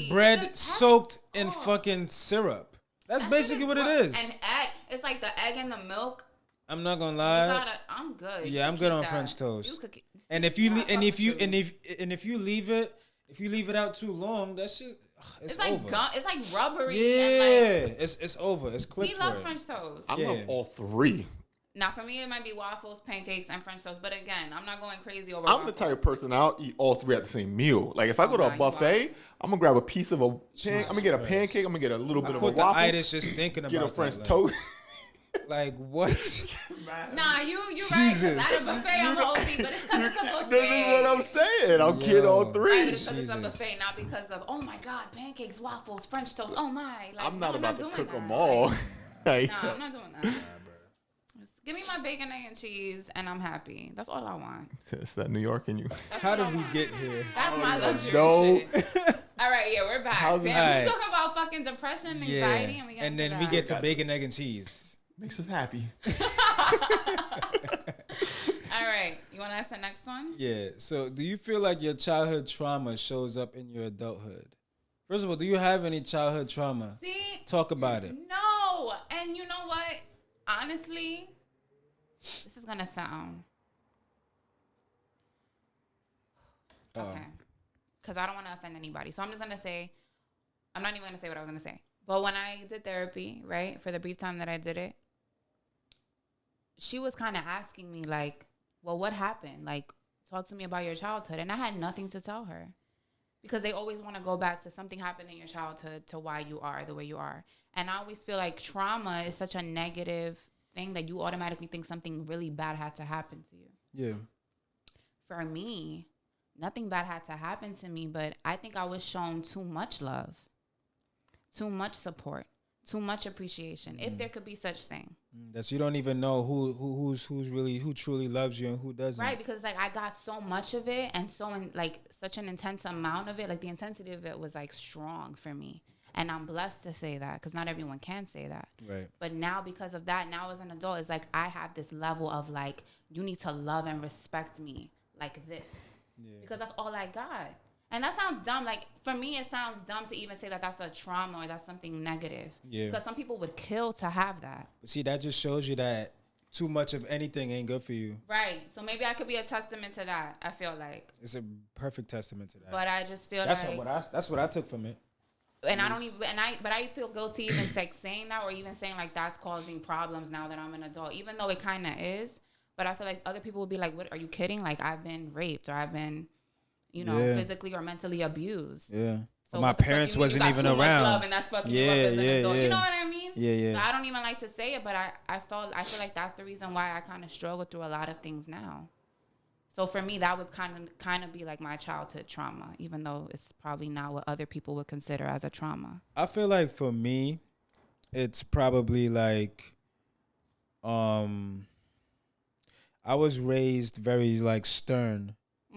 It's bread The text- soaked in Oh. fucking syrup. That's That shit basically what it gross. is. And egg. It's like the egg and the milk. I'm not gonna You lie. gotta, I'm good. Yeah, I'm You good keep on that. French toast. You could, And if you Nah, le- and fuck if you with and if you leave it out too long, that shit it's like over. gum. It's like rubbery. Yeah, And like, it's over. It's clipped. he loves for it. French toast. I Yeah. love all three. Now for me, it might be waffles, pancakes, and French toast. But again, I'm not going crazy over. I'm the waffles. type of person I'll eat all three at the same meal. Like if I go to nah, a you buffet, I'm gonna grab a piece of a I'm gonna get a Christ. pancake, I'm gonna get a little I bit of a caught the waffle, itis just thinking about get a that, French like- toast. Like what? Nah, you right. 'Cause at a Jesus. buffet, I'm an OD, but it's because it's a buffet. This is what I'm saying. I'll get all Yo. three. Right, but it's because it's a Jesus. buffet, not because of oh my god, pancakes, waffles, French toast. Oh my! Like, I'm no, not about to doing cook that. them all. Like, Like, nah, I'm not doing that. Just give me my bacon, egg, and cheese, and I'm happy. That's all I want. it's that New York in you. That's How all did I we want. get here? That's my luxury no. shit. All right, yeah, we're back. How's it- Damn, Alright. we talking about fucking depression, anxiety, Yeah, and we get and into then we that. get to bacon, egg, and cheese. Makes us happy. All right, you want to ask the next one? Yeah. So, do you feel like your childhood trauma shows up in your adulthood? First of all, do you have any childhood trauma? See, Talk about it. no, and you know what? Honestly, this is gonna sound okay, because I don't want to offend anybody. So I'm just gonna say, I'm not even gonna say what I was gonna say. But when I did therapy, right, for the brief time that I did it, she was kind of asking me like, well, what happened? Like, talk to me about your childhood. And I had nothing to tell her because they always want to go back to something happened in your childhood to why you are the way you are. And I always feel like trauma is such a negative thing that you automatically think something really bad had to happen to you. Yeah. For me, nothing bad had to happen to me, but I think I was shown too much love, too much support, too much appreciation, if there could be such thing. That you don't even know who truly loves you and who doesn't. Right, because like I got so much of it and so in like such an intense amount of it, like the intensity of it was like strong for me. And I'm blessed to say that because not everyone can say that. Right. But now because of that, now as an adult, it's like I have this level of like, you need to love and respect me like this. Yeah. Because that's all I got. And that sounds dumb. Like, for me, it sounds dumb to even say that that's a trauma or that's something negative. Yeah. Because some people would kill to have that. See, that just shows you that too much of anything ain't good for you. Right. So maybe I could be a testament to that, I feel like. It's a perfect testament to that. But I just feel that's like... what I took from it. And I don't even, but I feel guilty even like saying that, or even saying like that's causing problems now that I'm an adult, even though it kind of is. But I feel like other people would be like, "What are you kidding? Like I've been raped, or I've been, physically or mentally abused." Yeah. So my parents wasn't even around. Love and that's fucking you up as an adult. You know what I mean? Yeah. So I don't even like to say it, but I feel like that's the reason why I kind of struggle through a lot of things now. So for me, that would kind of be like my childhood trauma, even though it's probably not what other people would consider as a trauma. I feel like for me, it's probably like, I was raised very like stern,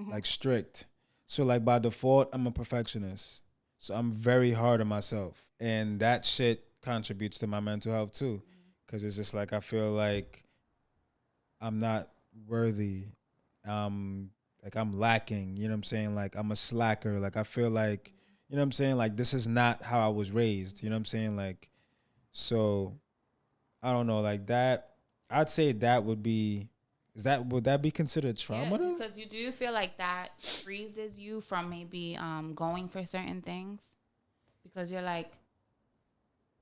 like strict. So like by default, I'm a perfectionist. So I'm very hard on myself, and that shit contributes to my mental health too, because it's just like I feel like I'm not worthy. Like I'm lacking, you know what I'm saying? Like I'm a slacker. Like I feel like, you know what I'm saying? Like this is not how I was raised, you know what I'm saying? Like, so I don't know, like that, I'd say that would be, would that be considered trauma? Yeah, because do you feel like that freezes you from maybe going for certain things? Because you're like,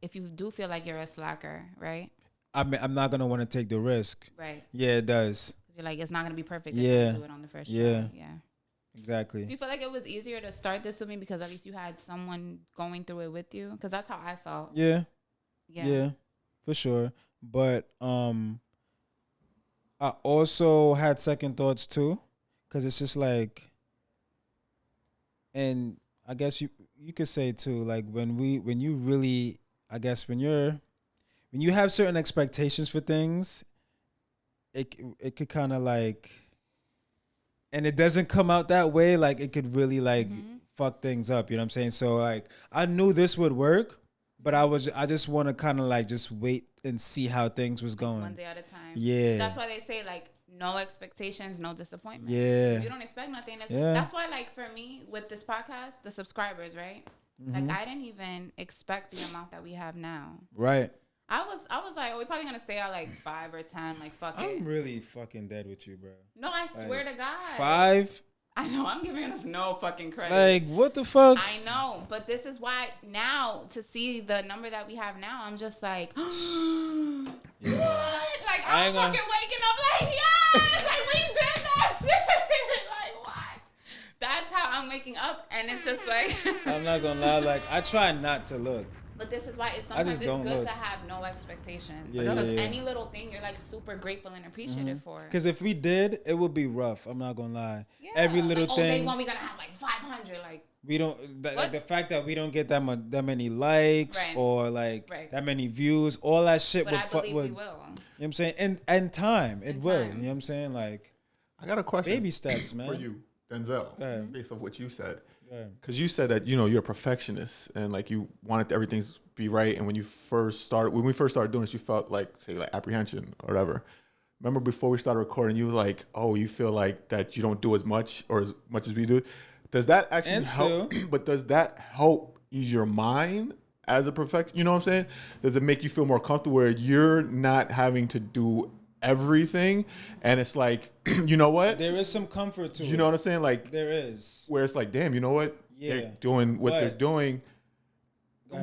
if you do feel like you're a slacker, right? I'm not gonna want to take the risk. Right. Yeah, it does. You're like, it's not gonna be perfect. Yeah. If you do it on the first try. Yeah. Exactly. Do you feel like it was easier to start this with me because at least you had someone going through it with you? Because that's how I felt. Yeah, for sure. But I also had second thoughts too, because it's just like, and I guess you could say too, like when you really, I guess when you have certain expectations for things, it could kind of like, and it doesn't come out that way, like it could really like fuck things up, you know what I'm saying? So like I knew this would work, but I just want to kind of like just wait and see how things was going. One day at a time. Yeah. That's why they say like no expectations, no disappointment. Yeah. If you don't expect nothing. Yeah. That's why like for me with this podcast, the subscribers, right? Like I didn't even expect the amount that we have now. Right. I was like, we're probably gonna stay at like 5 or 10. Like fuck it. I'm really fucking dead with you, bro. No, I swear to God. 5? I know, I'm giving us no fucking credit. Like, what the fuck? I know, but this is why now to see the number that we have now, I'm just like, what? Like I'm fucking waking up like, yes, like we did that shit. Like what? That's how I'm waking up, and it's just like. I'm not gonna lie, like I try not to look. But this is why sometimes it's good to have no expectations. Yeah, because any little thing you're like super grateful and appreciative for. Because if we did, it would be rough. I'm not gonna lie. Yeah. Every little like, thing. Day one, we're gonna have like 500. Like we don't like the fact that we don't get that many likes or like that many views. All that shit but would fuck with. We will. You know what I'm saying? And time, it will. You know what I'm saying? Like I got a question. Baby steps, man. For you, Denzel, based on what you said. Because you said that you're a perfectionist and like you wanted everything to be right, and when we first started doing this, you felt like apprehension or whatever. Remember before we started recording, you were like, "Oh, you feel like that you don't do as much or as much as we do." Does that actually help? But does that help ease your mind as a perfectionist? You know what I'm saying? Does it make you feel more comfortable where you're not having to do everything, and it's like, you know what? There is some comfort to it. You know what I'm saying? Like there is. Where it's like, damn, you know what? Yeah. They're doing what they're doing.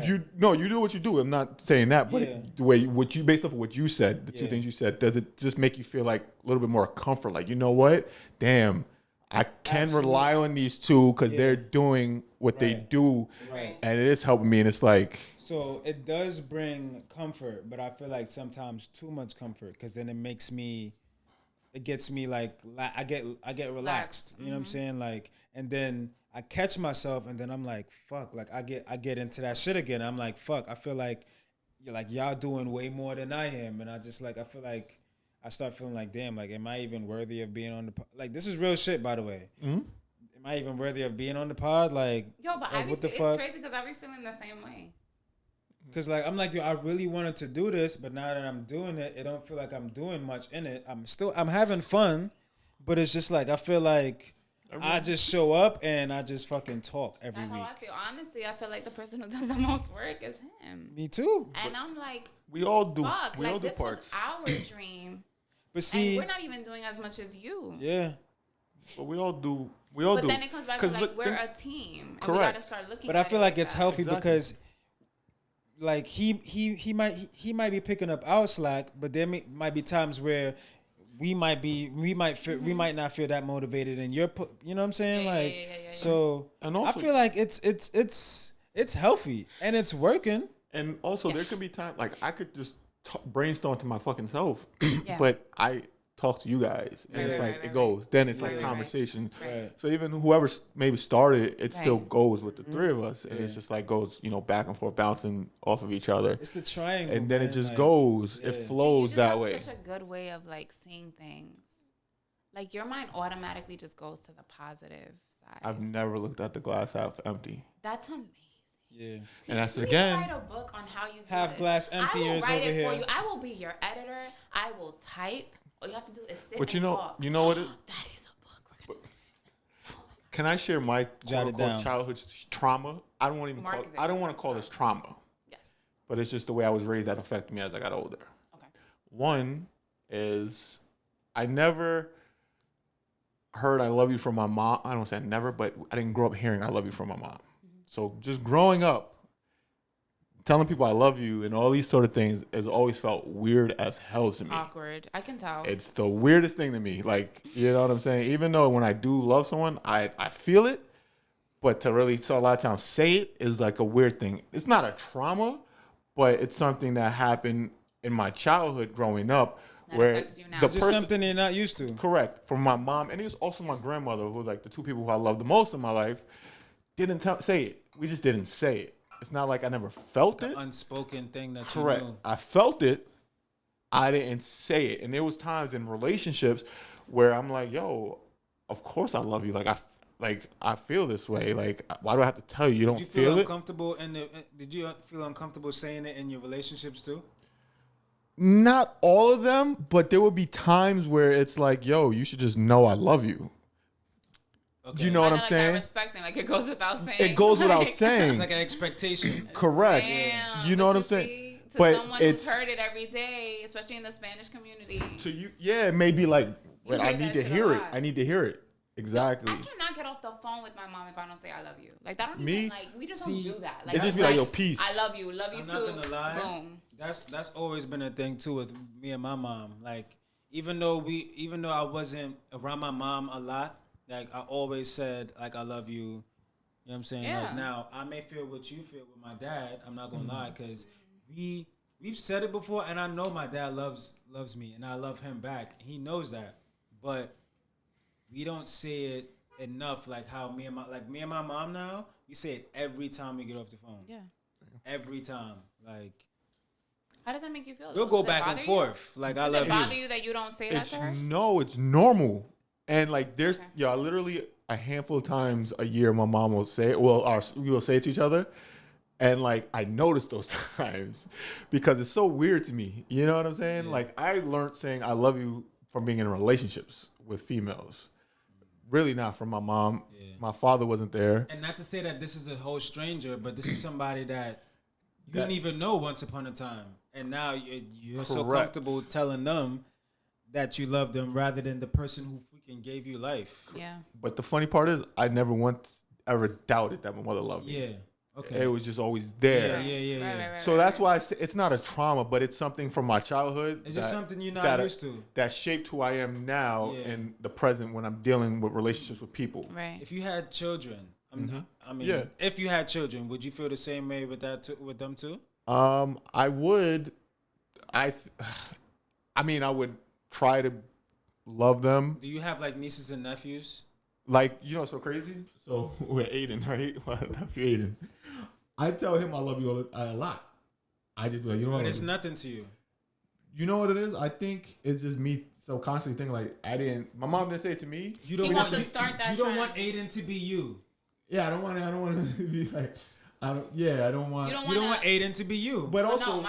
You do what you do. I'm not saying that, but the way based off of what you said, the two things you said, does it just make you feel like a little bit more comfort? Like, you know what? Damn, I can rely on these two because they're doing what they do, and it is helping me. And it's like, so it does bring comfort, but I feel like sometimes too much comfort because then it gets me like I get relaxed. You know what I'm saying? Like, and then I catch myself, and then I'm like, fuck. Like I get into that shit again. I'm like, fuck. I feel like y'all doing way more than I am, and I just like I feel like I start feeling like, damn. Like, am I even worthy of being on the like? This is real shit, by the way. Mm-hmm. Am I even worthy of being on the pod? Like, yo, but like, what the fuck? It's crazy because I be feeling the same way. Cause like I'm like, yo, I really wanted to do this, but now that I'm doing it, it don't feel like I'm doing much in it. I'm having fun, but it's just like I feel like I just show up and I just fucking talk every week. That's how I feel. Honestly, I feel like the person who does the most work is him. Me too. And I'm like, we all do. Fuck, we like, all do this parts. was our dream. But see, and we're not even doing as much as you. Yeah. But we all do We all but do. then it comes back to like we're a team, and we Correct. gotta start looking. But I feel like it's that. healthy Exactly. because, like he might be picking up our slack, but there might be times where we might not feel that motivated, and you know what I'm saying, Yeah. so. And also, I feel like it's healthy and it's working. And also, there could be times like I could just brainstorm to my fucking self, Yeah. but I talk to you guys, and it's like it goes. Then it's like conversation. Right. So even whoever maybe started, it still Right. goes with the three of us, and it's just like goes, back and forth, bouncing off of each other, It's the triangle, and then it man, just like, goes. yeah. It You flows just that have way. Such a good way of like seeing things. Like your mind automatically just goes to the positive side. I've never looked at the glass half empty, That's amazing. Yeah. and that's Please again. write a book on how you do Half this. glass I will emptiers write over it for here. you. I will be your editor. I will type. All you have to do is sit But and you talk. know what it. That is a book. We're gonna Can I share my Jot it down. childhood trauma? I don't want to even. Mark I don't this. want to call this trauma, Yes. but it's just the way I was raised that affected me as I got older. Okay. One is I never heard "I love you" from my mom. I don't say I never, but I didn't grow up hearing "I love you" from my mom. So just growing up, telling people I love you and all these sort of things has always felt weird as hell to me. Awkward. I can tell. It's the weirdest thing to me. Like, you know what I'm saying? Even though when I do love someone, I feel it. But to really, so a lot of times say it is like a weird thing. It's not a trauma, but it's something that happened in my childhood growing up That where affects you now. the It's just person, something you're not used to. correct, from my mom, and it was also my grandmother, who was like the two people who I loved the most in my life, didn't say it. We just didn't say it. It's not like I never felt it. Unspoken thing that Correct. you knew. I felt it. I didn't say it. And there was times in relationships where I'm like, yo, of course I love you. I feel this way. Like, why do I have to tell you? You don't Did you feel feel it? uncomfortable did you feel uncomfortable saying it in your relationships too? Not all of them, but there would be times where it's like, yo, you should just know I love you. Okay. You know what I'm Like saying? I respect them. Like it goes without saying. It goes without It's saying. like an expectation. Correct. Damn, You know but what I'm you saying? see, to But someone it's who's heard it every day, especially in the Spanish community. to you. Yeah, it may be like, but I hear need that to shit a hear it. lot. I need to hear it. Exactly. I cannot get off the phone with my mom if I don't say I love you. Like that don't Me? even like we just See, don't do that. Like It's just be like, yo, peace. I love you I'm too. not gonna lie. Boom. That's always been a thing too with me and my mom. Like even though I wasn't around my mom a lot, like I always said like I love you. You know what I'm saying? Yeah. Like now I may feel what you feel with my dad. I'm not gonna lie because we've said it before, and I know my dad loves me, and I love him back. He knows that, but we don't say it enough. Like how me and my mom now, we say it every time we get off the phone. Yeah. Every time, like. How does that make you feel? We'll though? go Does it back and bother you? forth. Like I Does love it bother you. you that you don't say that It's to her? it's normal. And like there's Okay. yeah, literally a handful of times a year my mom will say it, we will say it to each other. And like I notice those times because it's so weird to me. You know what I'm saying? Yeah. Like I learned saying I love you from being in relationships with females. Really not from my mom. Yeah. My father wasn't there. And not to say that this is a whole stranger, but this is somebody that you That- didn't even know once upon a time, and now you're so Correct. comfortable telling them that you love them rather than the person who freaking gave you life. Yeah. But the funny part is I never once ever doubted that my mother loved me. Yeah. Okay. It was just always there. Yeah. Right, So that's why I say it's not a trauma, but it's something from my childhood. It's just something you're not that- used to. That shaped who I am now Yeah. in the present when I'm dealing with relationships with people. Right. If you had children, I mean, Yeah. if you had children, would you feel the same way with with them too? I would. I mean, I would try to love them. Do you have like nieces and nephews? Like, so crazy. So with Aiden, right? My nephew Aiden. I tell him I love you a lot. I just be like, But it's nothing to you. You know what it is? I think it's just me subconsciously thinking like my mom didn't say it to me. You don't He want wants to start that You don't trend. want Aiden to be you. Yeah, I don't want to be like I don't want. You don't You don't want Aiden to be you. But Well, also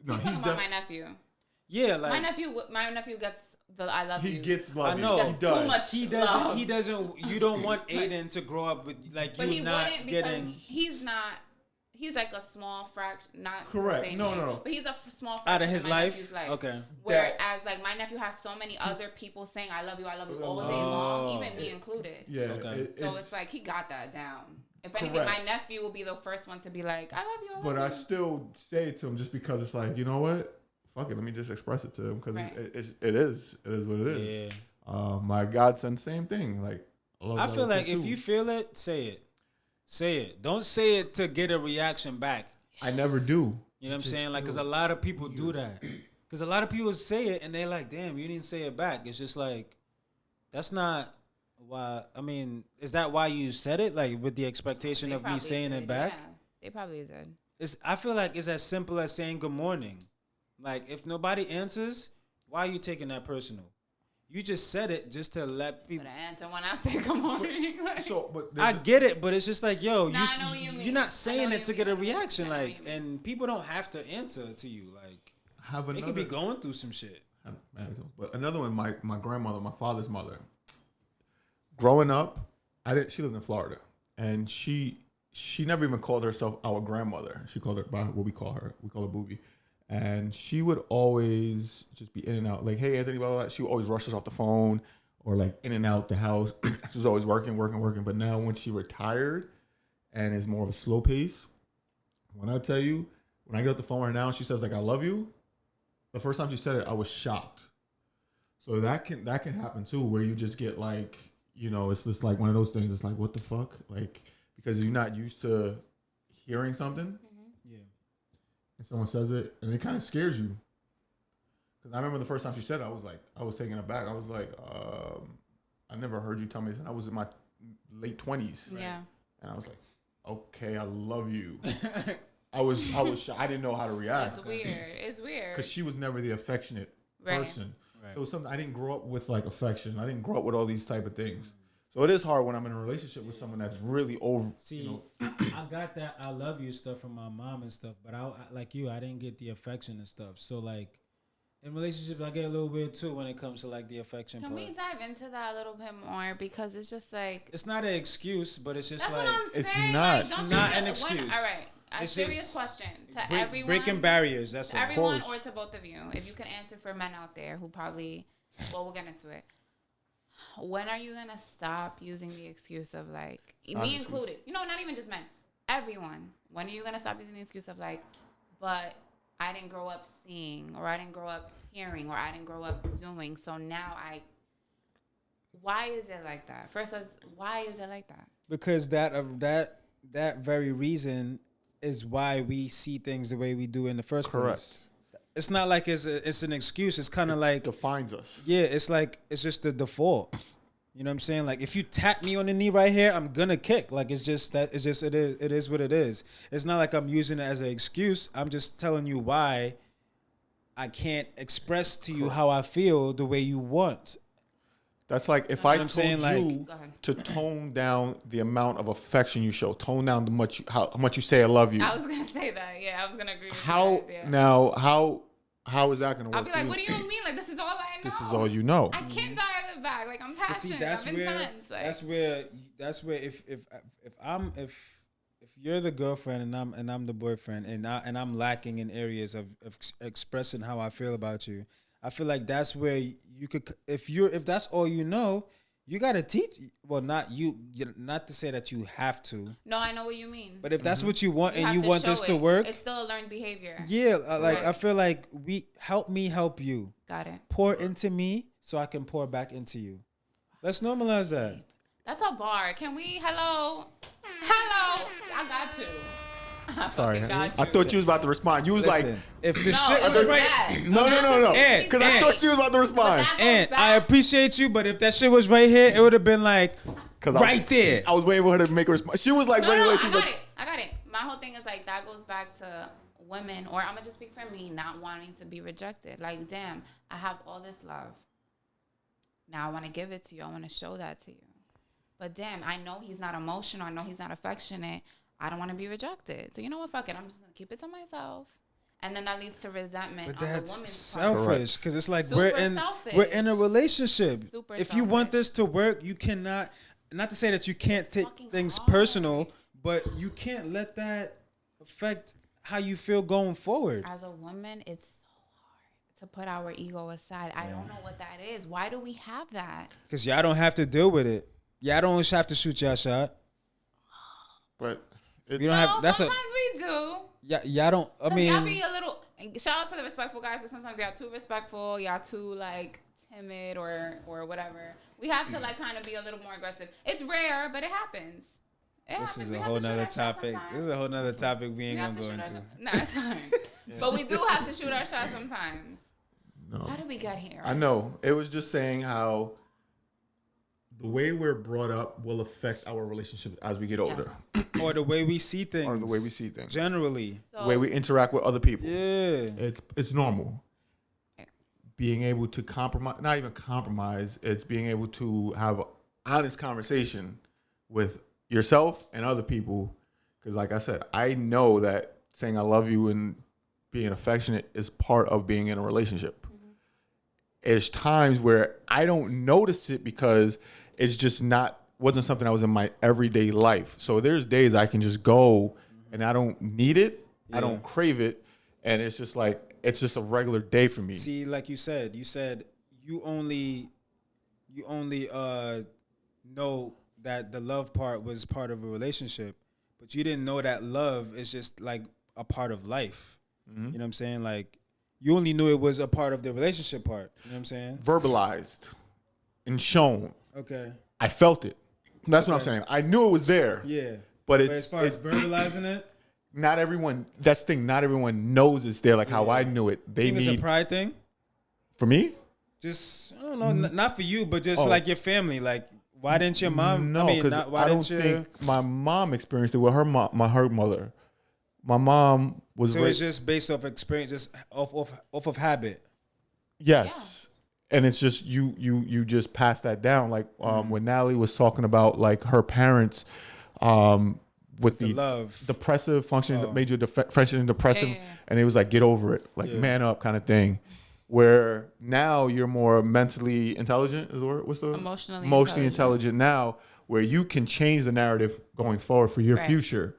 no, he's talking about my nephew. Yeah, like My nephew gets the I love he you. gets love. I know. He That's does. too much. he doesn't. love. He doesn't. You don't want Aiden to grow up with like But he you not wouldn't because getting. he's not he's like a small fraction, not Correct. saying No, it, no, no. but he's a small fraction Out of his my life? nephew's life. Okay. Whereas like my nephew has so many other people saying I love you all day long, even me included. Yeah. Okay. So it's like he got that down. If anything, my nephew will be the first one to be like, I love you. But I still say it to him just because it's like, you know what? Fuck it. Let me just express it to him because Right. it is what it is. Yeah. My godson, same thing. Like, I feel like if you feel it, say it. Say it. Don't say it to get a reaction back. I never do. You know what I'm saying? Like, because a lot of people do that. Because a lot of people say it and they're like, damn, you didn't say it back. It's just like, that's not why. I mean, is that why you said it? Like, with the expectation of me saying it back? Yeah, they probably did. I feel like it's as simple as saying good morning. Like, if nobody answers, why are you taking that personal? You just said it just to let people. But I answer when I say good morning. I get it, but it's just like, yo, I know what you mean. you're not saying I know it to what get a you mean. reaction, I know what like, you mean. and people don't have to answer to you, like. Have another. They could be going through some shit. But another one, my grandmother, my father's mother. Growing up, she lived in Florida, and she never even called herself our grandmother. She called her by what we call her. We call her Booby. And she would always just be in and out. Like, hey, Anthony, blah, blah, blah. She would always rush us off the phone or like in and out the house. She was always working. But now when she retired and is more of a slow pace, when I tell you, when I get off the phone right now and she says like, I love you, the first time she said it, I was shocked. So that can happen too, where you just get like, you know, it's just like one of those things. It's like, what the fuck? Like, because you're not used to hearing something. And someone says it, and it kind of scares you. Because I remember the first time she said it, I was taken aback. I was like, I never heard you tell me this. And I was in my late 20s. Yeah. And I was like, okay, I love you. I was shy. I didn't know how to react. It's weird. Because she was never the affectionate person. Right. So it was something I didn't grow up with, like affection. I didn't grow up with all these type of things. So it is hard when I'm in a relationship with someone that's really over. See, you know, I got that I love you stuff from my mom and stuff, but I like you, I didn't get the affection and stuff. So like in relationships, I get a little weird too when it comes to like the affection Can part. we dive into that a little bit more? Because it's just like, It's not an excuse, but it's just that's like what I'm it's saying. not. Like, It's don't not you an get- excuse. All right. A It's serious just question to everyone. breaking barriers. That's all. Everyone or to both of you. If you can answer for men out there who probably, well, we'll get into it. When are you going to stop using the excuse of like, me included, you know, not even just men, everyone. When are you going to stop using the excuse of like, but I didn't grow up seeing, or I didn't grow up hearing, or I didn't grow up doing. So now why is it like that? First, why is it like that? Because that very reason is why we see things the way we do in the first place. It's not like it's an excuse. It's kind of like defines us. Yeah, it's like it's just the default. You know what I'm saying? Like if you tap me on the knee right here, I'm gonna kick. Like it is what it is. It's not like I'm using it as an excuse. I'm just telling you why I can't express to you how I feel the way you want. That's like if I told saying, you to tone down the amount of affection you show, tone down how much you say I love you. I was gonna say that. Yeah, I was gonna agree with how you guys, yeah. now how is that gonna work? I'll be like, what do you mean? Like this is all I know. This is all you know. I can't dial it back. Like I'm passionate. I'm intense. Like, that's where if you're the girlfriend and I'm the boyfriend and I'm lacking in areas of expressing how I feel about you, I feel like that's where you could if that's all you know, you gotta teach. Well, not to say that you have to. No, I know what you mean. But if that's what you want and have you to want show this to it. work, It's still a learned behavior. yeah. Like Right. I feel like help me help you. Got it. Pour into me so I can pour back into you. Let's normalize that. That's a bar. Can we? Hello. I got you. Sorry, fucking got I you. thought you was about to respond. You was Listen, if the No, shit it was that. no. And- Because I thought she was about to respond. That goes and back. I appreciate you, but if that shit was right here, it would have been like right there. I was waiting for her to make a response. She was like, No, ready, I she was got like, it. I got it. My whole thing is like that goes back to women, or I'm gonna just speak for me, not wanting to be rejected. Like, damn, I have all this love. Now I want to give it to you. I want to show that to you. But damn, I know he's not emotional. I know he's not affectionate. I don't want to be rejected. So you know what? Fuck it. I'm just gonna keep it to myself. And then that leads to resentment. But on the that's woman's selfish because it's like Super we're in a selfish. relationship. Super if you want selfish. this to work, you cannot. Not to say that you can't take fucking things hard. personal, but you can't let that affect how you feel going forward. As a woman, it's so hard to put our ego aside. I don't know what that is. Why do we have that? Because y'all don't have to deal with it. Y'all don't have to shoot y'all shot. But You don't have. That's sometimes we do. y'all don't. I mean, y'all be a little. Shout out to the respectful guys, but sometimes y'all too respectful. Y'all too like timid or whatever. We have to like kind of be a little more aggressive. It's rare, but it happens. this is a whole nother topic. This is a whole nother topic we ain't gonna go into. No, it's fine. But we do have to shoot our shot sometimes. no. How did we get here? I know. It was just saying how the way we're brought up will affect our relationship as we get older. Yes. Or the way we see things. Or the way we see things. Generally. The way we interact with other people. Yeah. It's normal. Being able to compromise, not even compromise, it's being able to have an honest conversation with yourself and other people. Because like I said, I know that saying I love you and being affectionate is part of being in a relationship. There's times where I don't notice it because it's just wasn't something that was in my everyday life. So there's days I can just go and I don't need it. I don't crave it. And it's just like, it's just a regular day for me. See, like you said you only know that the love part was part of a relationship, but you didn't know that love is just like a part of life. You know what I'm saying? Like, you only knew it was a part of the relationship part. You know what I'm saying? Verbalized and shown. Okay. I felt it. That's what I'm saying. I knew it was there. Yeah. But as far as verbalizing it, not everyone, that's the thing, not everyone knows it's there like how I knew it. I They think it's a need, pride thing. for me? Just, I don't know, not for you, but just like your family. Like, why didn't your mom? No, I mean, because why I don't didn't think my mom experienced it with her mother. My mom was So it's just based off experience, just off of habit. yes. And it's just you just pass that down. Like when Natalie was talking about like her parents with the love. depressive functioning, major functioning depressive, Yeah. and it was like, get over it, like man up kind of thing. Where now you're more mentally intelligent is the word? What's the Emotionally intelligent now, where you can change the narrative going forward for your future.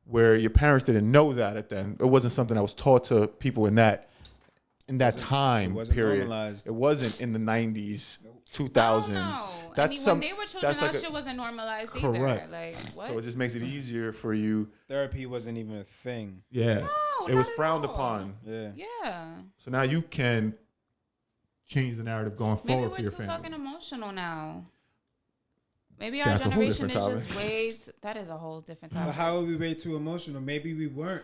Where your parents didn't know that at then. It wasn't something that was taught to people in that time period. Normalized. It wasn't in the 90s, 2000s. No. That's when they were children, that's that like shit wasn't normalized correct. either. Like, what? So it just makes it easier for you. Therapy wasn't even a thing. Yeah. No, it was not at frowned all. upon. Yeah. Yeah. So now you can change the narrative going Maybe forward we're for your too family. fucking emotional now. Maybe our That's a whole generation different is just way. That is a whole different But topic. how are we way too emotional? Maybe we weren't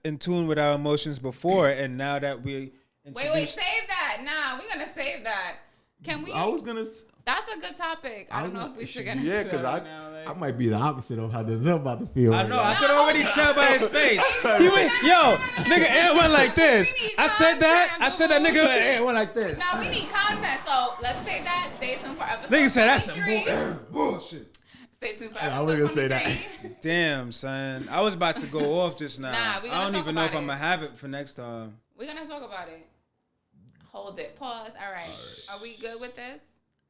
in tune with our emotions before, and now that we Wait, save that. Nah, we're gonna save that. Can we? I was gonna. That's a good topic. I don't know if we should get into Yeah, that because right now. Like, I might be the opposite of how Denzel about to feel. I right know. now. I could already tell by his face. He went, yo, nigga, Ant went like this. I said that. I said that nigga Ant went like this. now we need content, so let's save that. Stay tuned for episode. Nigga said that's some 23. bullshit. Stay tuned for I was episode gonna say 23. that. Damn, son. I was about to go off just now. Nah, we gonna I don't talk even know if about I'm it. gonna have it for next time. We're gonna talk about it. Hold it. Pause. All right. Are we good with this?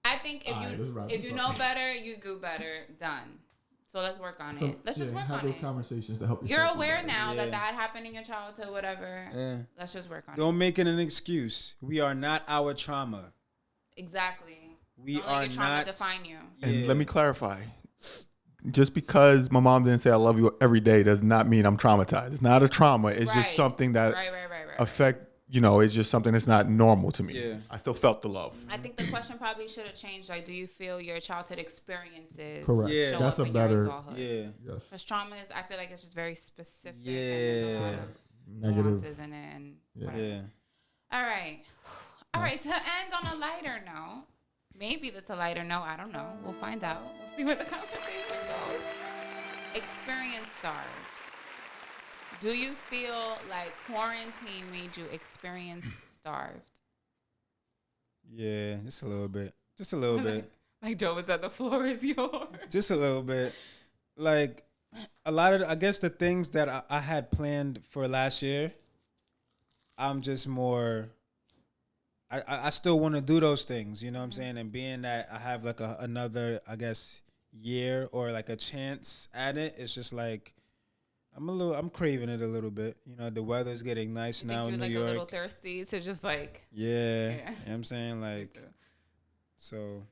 I think if you know better, you do better. Done. So let's work on it. Let's just work have on those it. conversations to help you. You're aware now Yeah. that happened in your childhood, whatever. Yeah. Let's just work on it. Don't make it an excuse. We are not our trauma. Exactly. We Don't are let your trauma not. define you. And let me clarify. Just because my mom didn't say I love you every day does not mean I'm traumatized. It's not a trauma. It's Right. just something that Right. affect. You know, it's just something that's not normal to me. Yeah. I still felt the love. I think the question probably should have changed. Like, do you feel your childhood experiences Correct. Yeah. show That's up a in better- your adulthood? Yeah. Yes. Because traumas, I feel like it's just very specific. Yeah. And there's a lot of Negative. nuances in it. And whatever. Yeah. All right. All right. To end on a lighter note, maybe that's a lighter note. I don't know. We'll find out. We'll see where the conversation goes. Experience starved. Do you feel like quarantine made you experience starved? Yeah. Just a little bit. Just a little bit. Like Joe was at the floor is yours. Just a little bit. Like a lot of, I guess the things that I had planned for last year, I'm just more. I still want to do those things, you know what I'm saying? And being that I have like another, I guess, year or like a chance at it, it's just like I'm craving it a little bit. You know, the weather's getting nice You now think in you're New like a little York. thirsty to just like. Yeah, Yeah. you know what I'm saying? Like, too. so.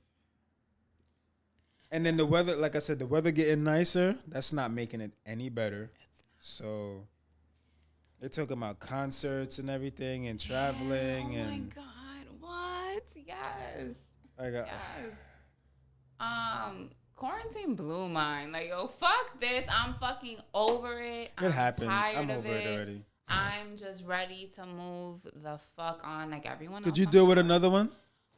And then the weather, like I said, the weather getting nicer, that's not making it any better. So they're talking about concerts and everything and traveling Oh my and God! What? Yes. I got Yes. Quarantine blew mine. Like, yo, fuck this. I'm fucking over it. it happened. Tired I'm of over it already. I'm just ready to move the fuck on, like everyone else. Could you I'm deal with sure. another one?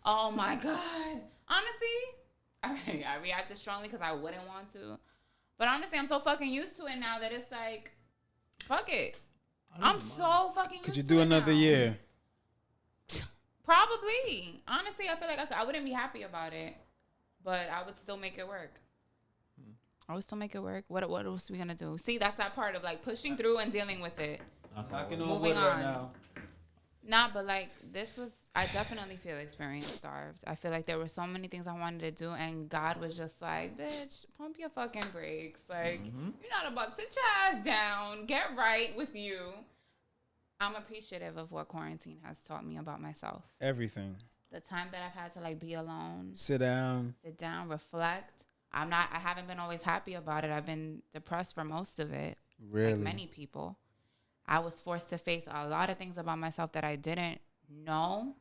Oh my God. Honestly, I reacted strongly because I wouldn't want to. But honestly, I'm so fucking used to it now that it's like, fuck it. I'm so fucking used to it. Could you do another now. year? Probably. Honestly, I feel like I wouldn't be happy about it, but I would still make it work. I would still make it work. What else are we gonna do? See, that's that part of like pushing through and dealing with it. Knocking on Moving wood right on. now. Nah, but like this was, I definitely feel experience starved. I feel like there were so many things I wanted to do, and God was just like, bitch, pump your fucking brakes. Like, you're not about to sit your ass down, get right with you. I'm appreciative of what quarantine has taught me about myself. Everything. The time that I've had to like be alone, Sit down. reflect. I haven't been always happy about it. I've been depressed for most of it. Really? Like many people. I was forced to face a lot of things about myself that I didn't know,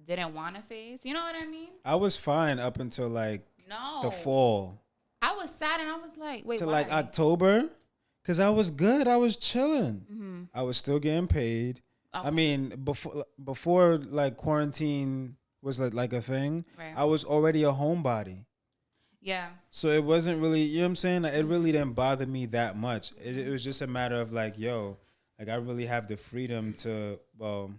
didn't want to face. You know what I mean? I was fine up until like No. the fall. I was sad and I was like, wait, To why? like October. Because I was good. I was chilling. Mm-hmm. I was still getting paid. Okay. I mean, before like quarantine was like a thing, Right. I was already a homebody. Yeah. So it wasn't really, you know what I'm saying? Like, it really didn't bother me that much. It was just a matter of like, yo, like I really have the freedom to, well,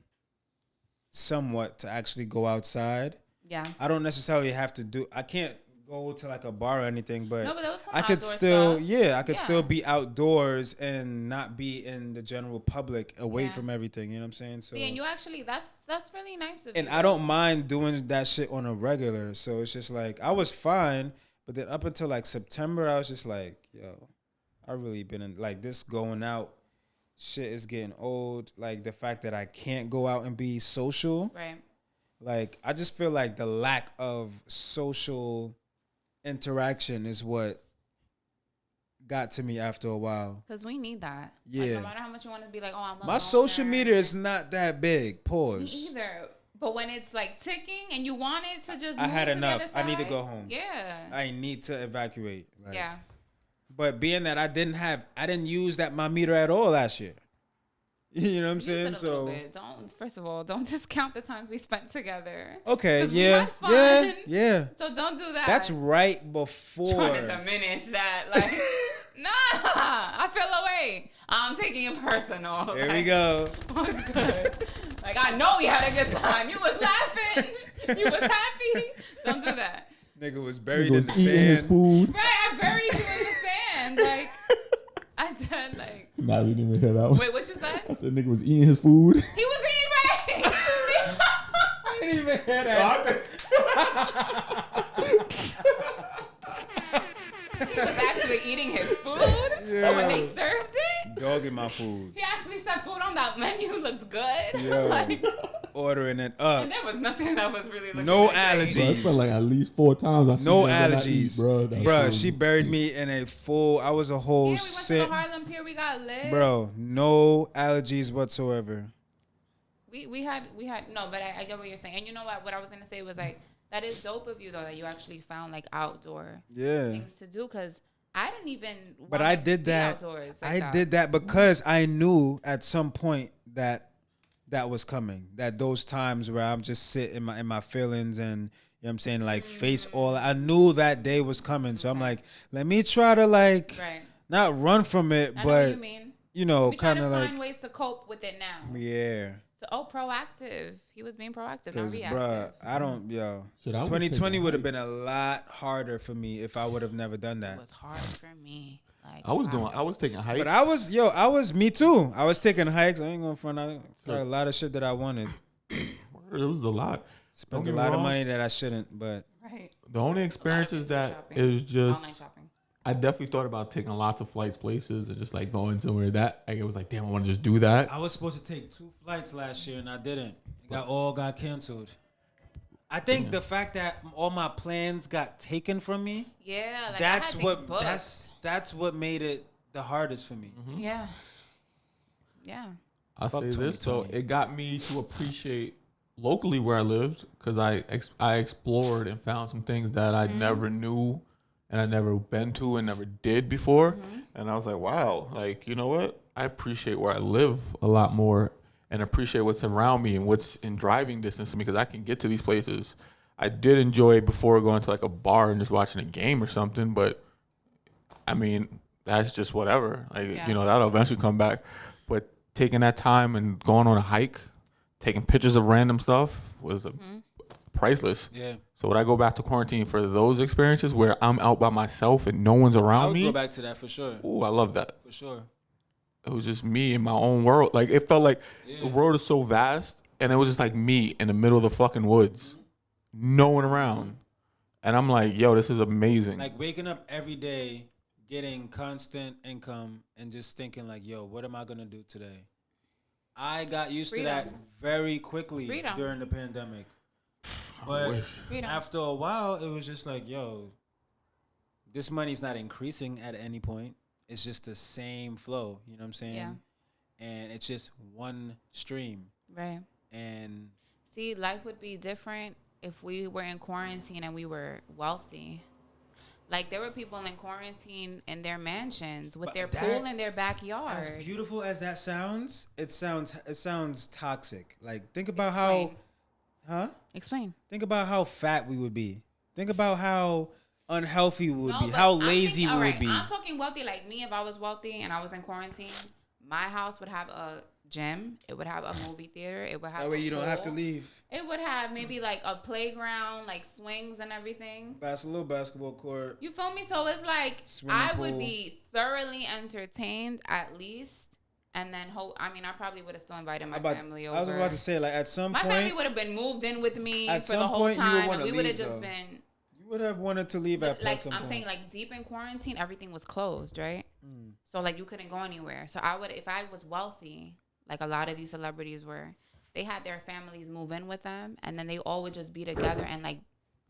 somewhat to actually go outside. Yeah. I don't necessarily have to do, I can't go to like a bar or anything, but, No, but there was some I could outdoor still, stuff. I could still be outdoors and not be in the general public away Yeah. from everything. You know what I'm saying? So, See, and you actually, that's really nice of and you. I don't mind doing that shit on a regular. So it's just like, I was fine. But then up until like September, I was just like, yo, I really been in like this going out shit is getting old. Like the fact that I can't go out and be social. Right. Like I just feel like the lack of social interaction is what got to me after a while. Because we need that. Yeah. Like, no matter how much you want to be like, oh, I'm a My social loner. media is not that big. Me Pause. either. But when it's like ticking and you want it to just I move had to the enough. other I need to side, go home. Yeah. I need to evacuate. Like, Yeah. But being that I didn't use that my meter at all last year. You know what I'm Use saying? it a little So bit. First of all, don't discount the times we spent together. okay, 'Cause we yeah, had fun. yeah. So don't do that. That's right before. Trying to diminish that. Like, nah, I feel away. I'm taking it personal. Here like, we go. What's good? Like, I know we had a good time. You was laughing. You was happy. Don't do that. Nigga was buried He was in the eating his sand. food. Right, I buried you in the sand. Like, I did, like, Nah, we didn't even hear that one. wait, what you said? I said nigga was eating his food. He was eating right. I didn't even hear that. He was actually eating his food when they served it. Dog in my food. He actually said food on that menu looked good. Yo, Like, ordering it up. and there was nothing that was really looking No that great. allergies. Bro, it's been like at least 4 times I seen No that when I eat, allergies, bro. That's Bruh, crazy. she buried me in a full. I was a Yeah, whole we went to sit, the Harlem Pier. We got lit. bro. No allergies whatsoever. We had no, but I get what you're saying. And you know what I was gonna say was like that is dope of you though that you actually found like outdoor Yeah. things to do because I didn't even. But wanna I did be that. outdoors like I that. did that because I knew at some point that was coming. That those times where I'm just sit in my feelings and you know what I'm saying like face all. I knew that day was coming, so I'm like, let me try to like Right. not run from it, I know what but you mean. you know, We try kind to of like find ways to cope with it now. yeah. So proactive. He was being proactive, not Cause reactive. bruh, I don't yo. Shit, I was 2020 taking would have been hikes. a lot harder for me if I would have never done that. It was hard for me. Like I was wow. taking hikes. But me too. I was taking hikes. I ain't gonna front. I got a lot of shit that I wanted. It was a lot. Spent Don't a get me lot of wrong. money that I shouldn't. But Right. The only A lot of experience is people that shopping. it was just Online shopping. I definitely thought about taking lots of flights places and just like going somewhere that I was like, damn, I want to just do that. I was supposed to take 2 flights last year and I didn't. It got canceled. I think the fact that all my plans got taken from me, Yeah, like that's I had things what booked. that's what made it the hardest for me. Yeah. Yeah. I'll Fuck say this though, 2020. it got me to appreciate locally where I lived because I explored and found some things that I never knew and I never been to and never did before, and I was like, wow, like you know what? I appreciate where I live a lot more and appreciate what's around me and what's in driving distance to me because I can get to these places. I did enjoy before going to like a bar and just watching a game or something, but I mean that's just whatever. Like you know that'll eventually come back, but taking that time and going on a hike, taking pictures of random stuff was priceless. Yeah. So would I go back to quarantine for those experiences where I'm out by myself and no one's I around would me? go back to that for sure. Ooh, I love that. For sure. It was just me in my own world. Like it felt like the world is so vast, and it was just like me in the middle of the fucking woods, no one around, and I'm like, yo, this is amazing. Like waking up every day, getting constant income, and just thinking like, yo, what am I gonna do today? I got used to that very quickly during the pandemic. But after a while, it was just like, yo, this money's not increasing at any point. It's just the same flow. You know what I'm saying? Yeah. And it's just one stream. Right. And See, life would be different if we were in quarantine and we were wealthy. Like there were people in quarantine in their mansions with their pool in their backyard. as beautiful as that sounds, it sounds toxic. Like think about Explain. think about how fat we would be. Think about how unhealthy we would be. but How I'm lazy thinking, we would be. I'm talking wealthy. Like me, if I was wealthy and I was in quarantine, my house would have a gym. It would have a movie theater. It would have That way a you don't have to pool. leave. It would have maybe like a playground, like swings and everything. Little basketball court. You feel me? So it's like Swimming I would pool. be thoroughly entertained at least, and then I probably would have still invited my family over. I was about to say, like at some my point, family would have been moved in with me at for the some whole point, you would time, wanna and we would have leave, just though. been. you would have wanted to leave after Like some I'm point. saying, like deep in quarantine, everything was closed, right? So like you couldn't go anywhere. So I would, if I was wealthy, like a lot of these celebrities were, they had their families move in with them, and then they all would just be together and like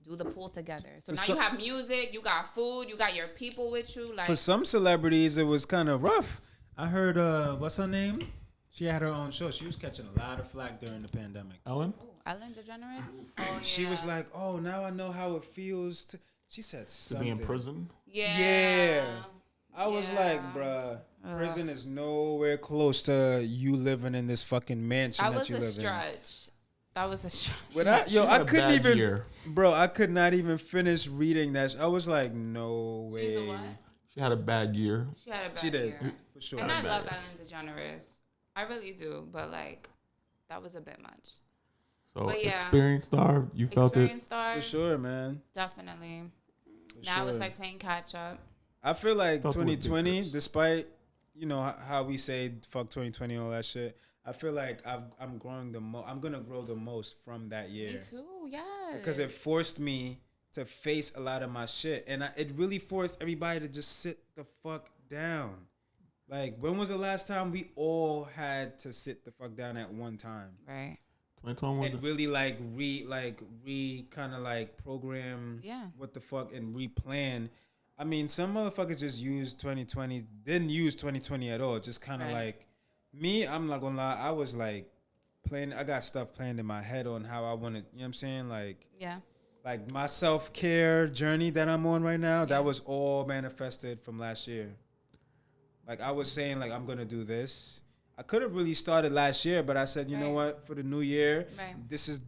do the pool together. So now you have music, you got food, you got your people with you. Like For some celebrities, it was kind of rough. I heard, what's her name? She had her own show. She was catching a lot of flack during the pandemic. Ellen? Ellen DeGeneres. Oh, She was like, "Oh, now I know how it feels to." She said To something. be in prison? Yeah. I was like, bruh, prison is nowhere close to you living in this fucking mansion That that was you a live in. stretch. That was a stretch. But I She had a couldn't bad even, year. bro. I could not even finish reading that. I was like, no way. She's a what? She had a bad year. She had a bad She did year. for sure. And I love bad. Ellen DeGeneres. I really do, but like, that was a bit much. So But yeah. experience star, you felt Experience it. star, For sure, man. definitely. For Now sure. it's like playing catch up. I feel like Fuck with big 2020, trips. despite how we say fuck 2020 and all that shit, I feel like I'm growing I'm gonna grow the most from that year Me too, yes. because it forced me to face a lot of my shit, and it really forced everybody to just sit the fuck down. Like, when was the last time we all had to sit the fuck down at one time? Right. 2021. And really re kind of like program what the fuck and replan. I mean, some motherfuckers just used 2020, didn't use 2020 at all. Just kind of like me, I'm not gonna lie, I was like I got stuff planned in my head on how I want to, you know what I'm saying? Like my self-care journey that I'm on right now, that was all manifested from last year. Like I was saying, like, I'm gonna do this. I could have really started last year, but I said, you know what, for the new year, this is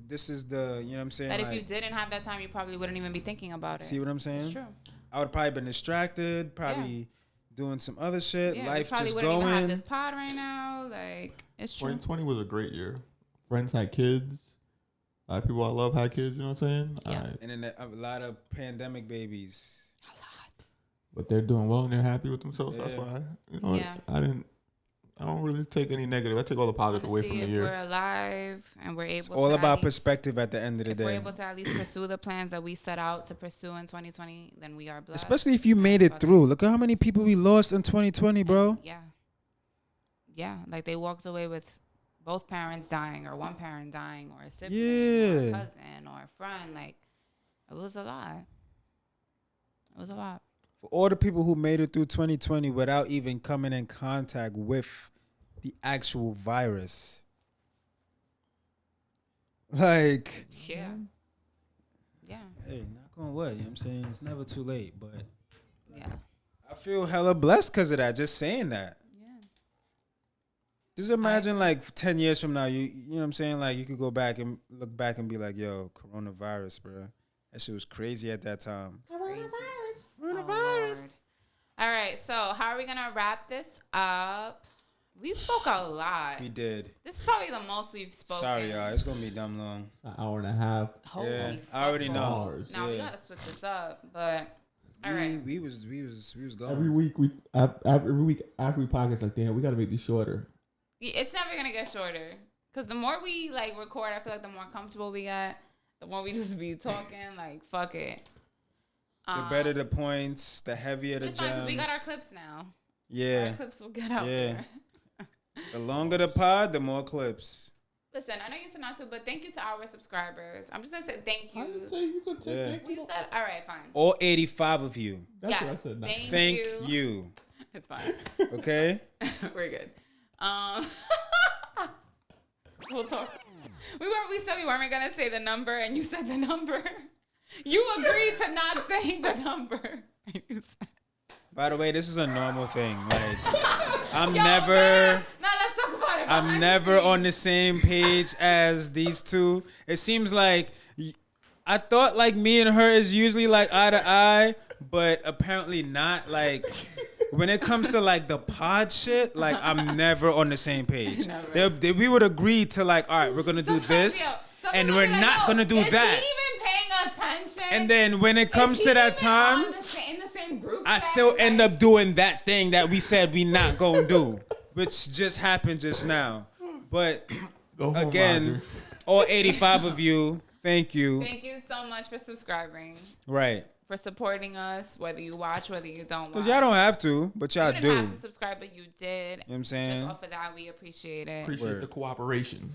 the, you know what I'm saying? But like, if you didn't have that time, you probably wouldn't even be thinking about it. see what I'm saying? It's true. I would probably been distracted, probably doing some other shit. Yeah, Life we probably just wouldn't even have going. this pod right now. Like, it's true. 2020 was a great year. Friends had kids. A lot of people I love had kids, you know what I'm saying? Yeah. And then a lot of pandemic babies. A lot. But they're doing well and they're happy with themselves. That's Yeah. why, you know, Yeah. I don't don't really take any negative. I take all the positive away from the if year. we're alive and we're able It's all to about at least, perspective at the end of the if we're day. able to at least pursue the plans that we set out to pursue in 2020, then we are blessed. Especially if you made it through. Look at how many people we lost in 2020, bro. Yeah, like they walked away with both parents dying, or one parent dying, or a sibling, or Yeah. a cousin, or a friend. Like, it was a lot. It was a lot. For all the people who made it through 2020 without even coming in contact with the actual virus. Like, Yeah. hey, knock on wood, you know what I'm saying? It's never too late, but Yeah. I feel hella blessed because of that, just saying that. Yeah. Just imagine like 10 years from now, you know what I'm saying? Like you could go back and look back and be like, yo, coronavirus, bro. That shit was crazy at that time. Coronavirus. Oh, all right, so how are we going to wrap this up? We spoke a lot. We did. This is probably the most we've spoken. Sorry, y'all. It's going to be dumb long. An hour and a half. Holy Yeah, I already know. balls. Now we Yeah. got to split this up, but all right. We was going. Every week every week after we podcast, like, damn, we got to make these shorter. It's never going to get shorter, because the more we like record, I feel like the more comfortable we get, the more we just be talking, like, fuck it. The better the points, the heavier the It's fine, because gems. we got our clips now. Yeah. Our clips will get out Yeah. there. The longer the pod, the more clips. Listen, I know you said not to, but thank you to our subscribers. I'm just going to say thank you. You could say Yeah. thank Well, you said, all right, fine. All 85 of you. That's Yes, what I said. Thank you. It's fine. Okay? We're good. We'll talk. We said we weren't gonna say the number, and you said the number. You agreed to not say the number. You said, By the way, this is a normal thing. Like, I'm Yo, never... Nah, let's talk about it. I'm never on the same page as these two. It seems like I thought like me and her is usually like eye to eye, but apparently not. Like when it comes to like the pod shit, like I'm never on the same page. We would agree to like, all right, we're gonna do this, and we're not gonna do that. Is he even paying attention? And then when it comes Is to he that even time, in the same group I chat? still end up doing that thing that we said we not gonna do, which just happened just now. But Go home, again, Roger. all 85 of you, thank you. Thank you so much for subscribing, Right. for supporting us, whether you watch, whether you don't watch. Because y'all don't have to, but y'all You do. didn't You have to subscribe, but you did. know what I'm saying? Just off of that, we appreciate it. Appreciate Word. the cooperation.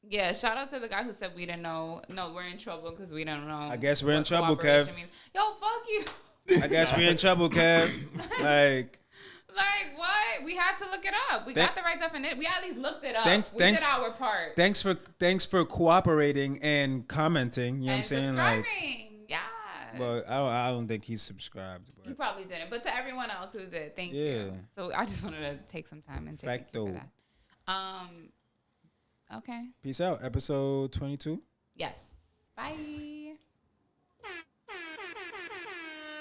Yeah, shout out to the guy who said we didn't know. No, we're in trouble because we don't know. I guess we're in what trouble, cooperation Kev. means. Yo, fuck you. I guess we're in trouble, Kev. Like, Like, what? We had to look it up. We got the right definition. We at least looked it up. Thanks- we thanks- did our part. thanks for cooperating and commenting. You know what I'm And saying? Like, subscribing. Yeah. well, I don't think he's subscribed. You But probably didn't, but to everyone else who did, thank Yeah. you. So I just wanted to take some time and say thank you for Facto. that. Okay. peace out. Episode 22. Yes. Bye.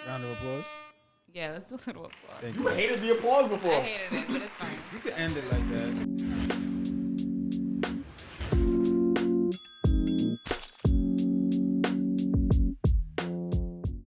Round of applause. Yeah, let's do a little applause. Thank you. Hated the applause before. I hated it, but it's fine. You could end it like that.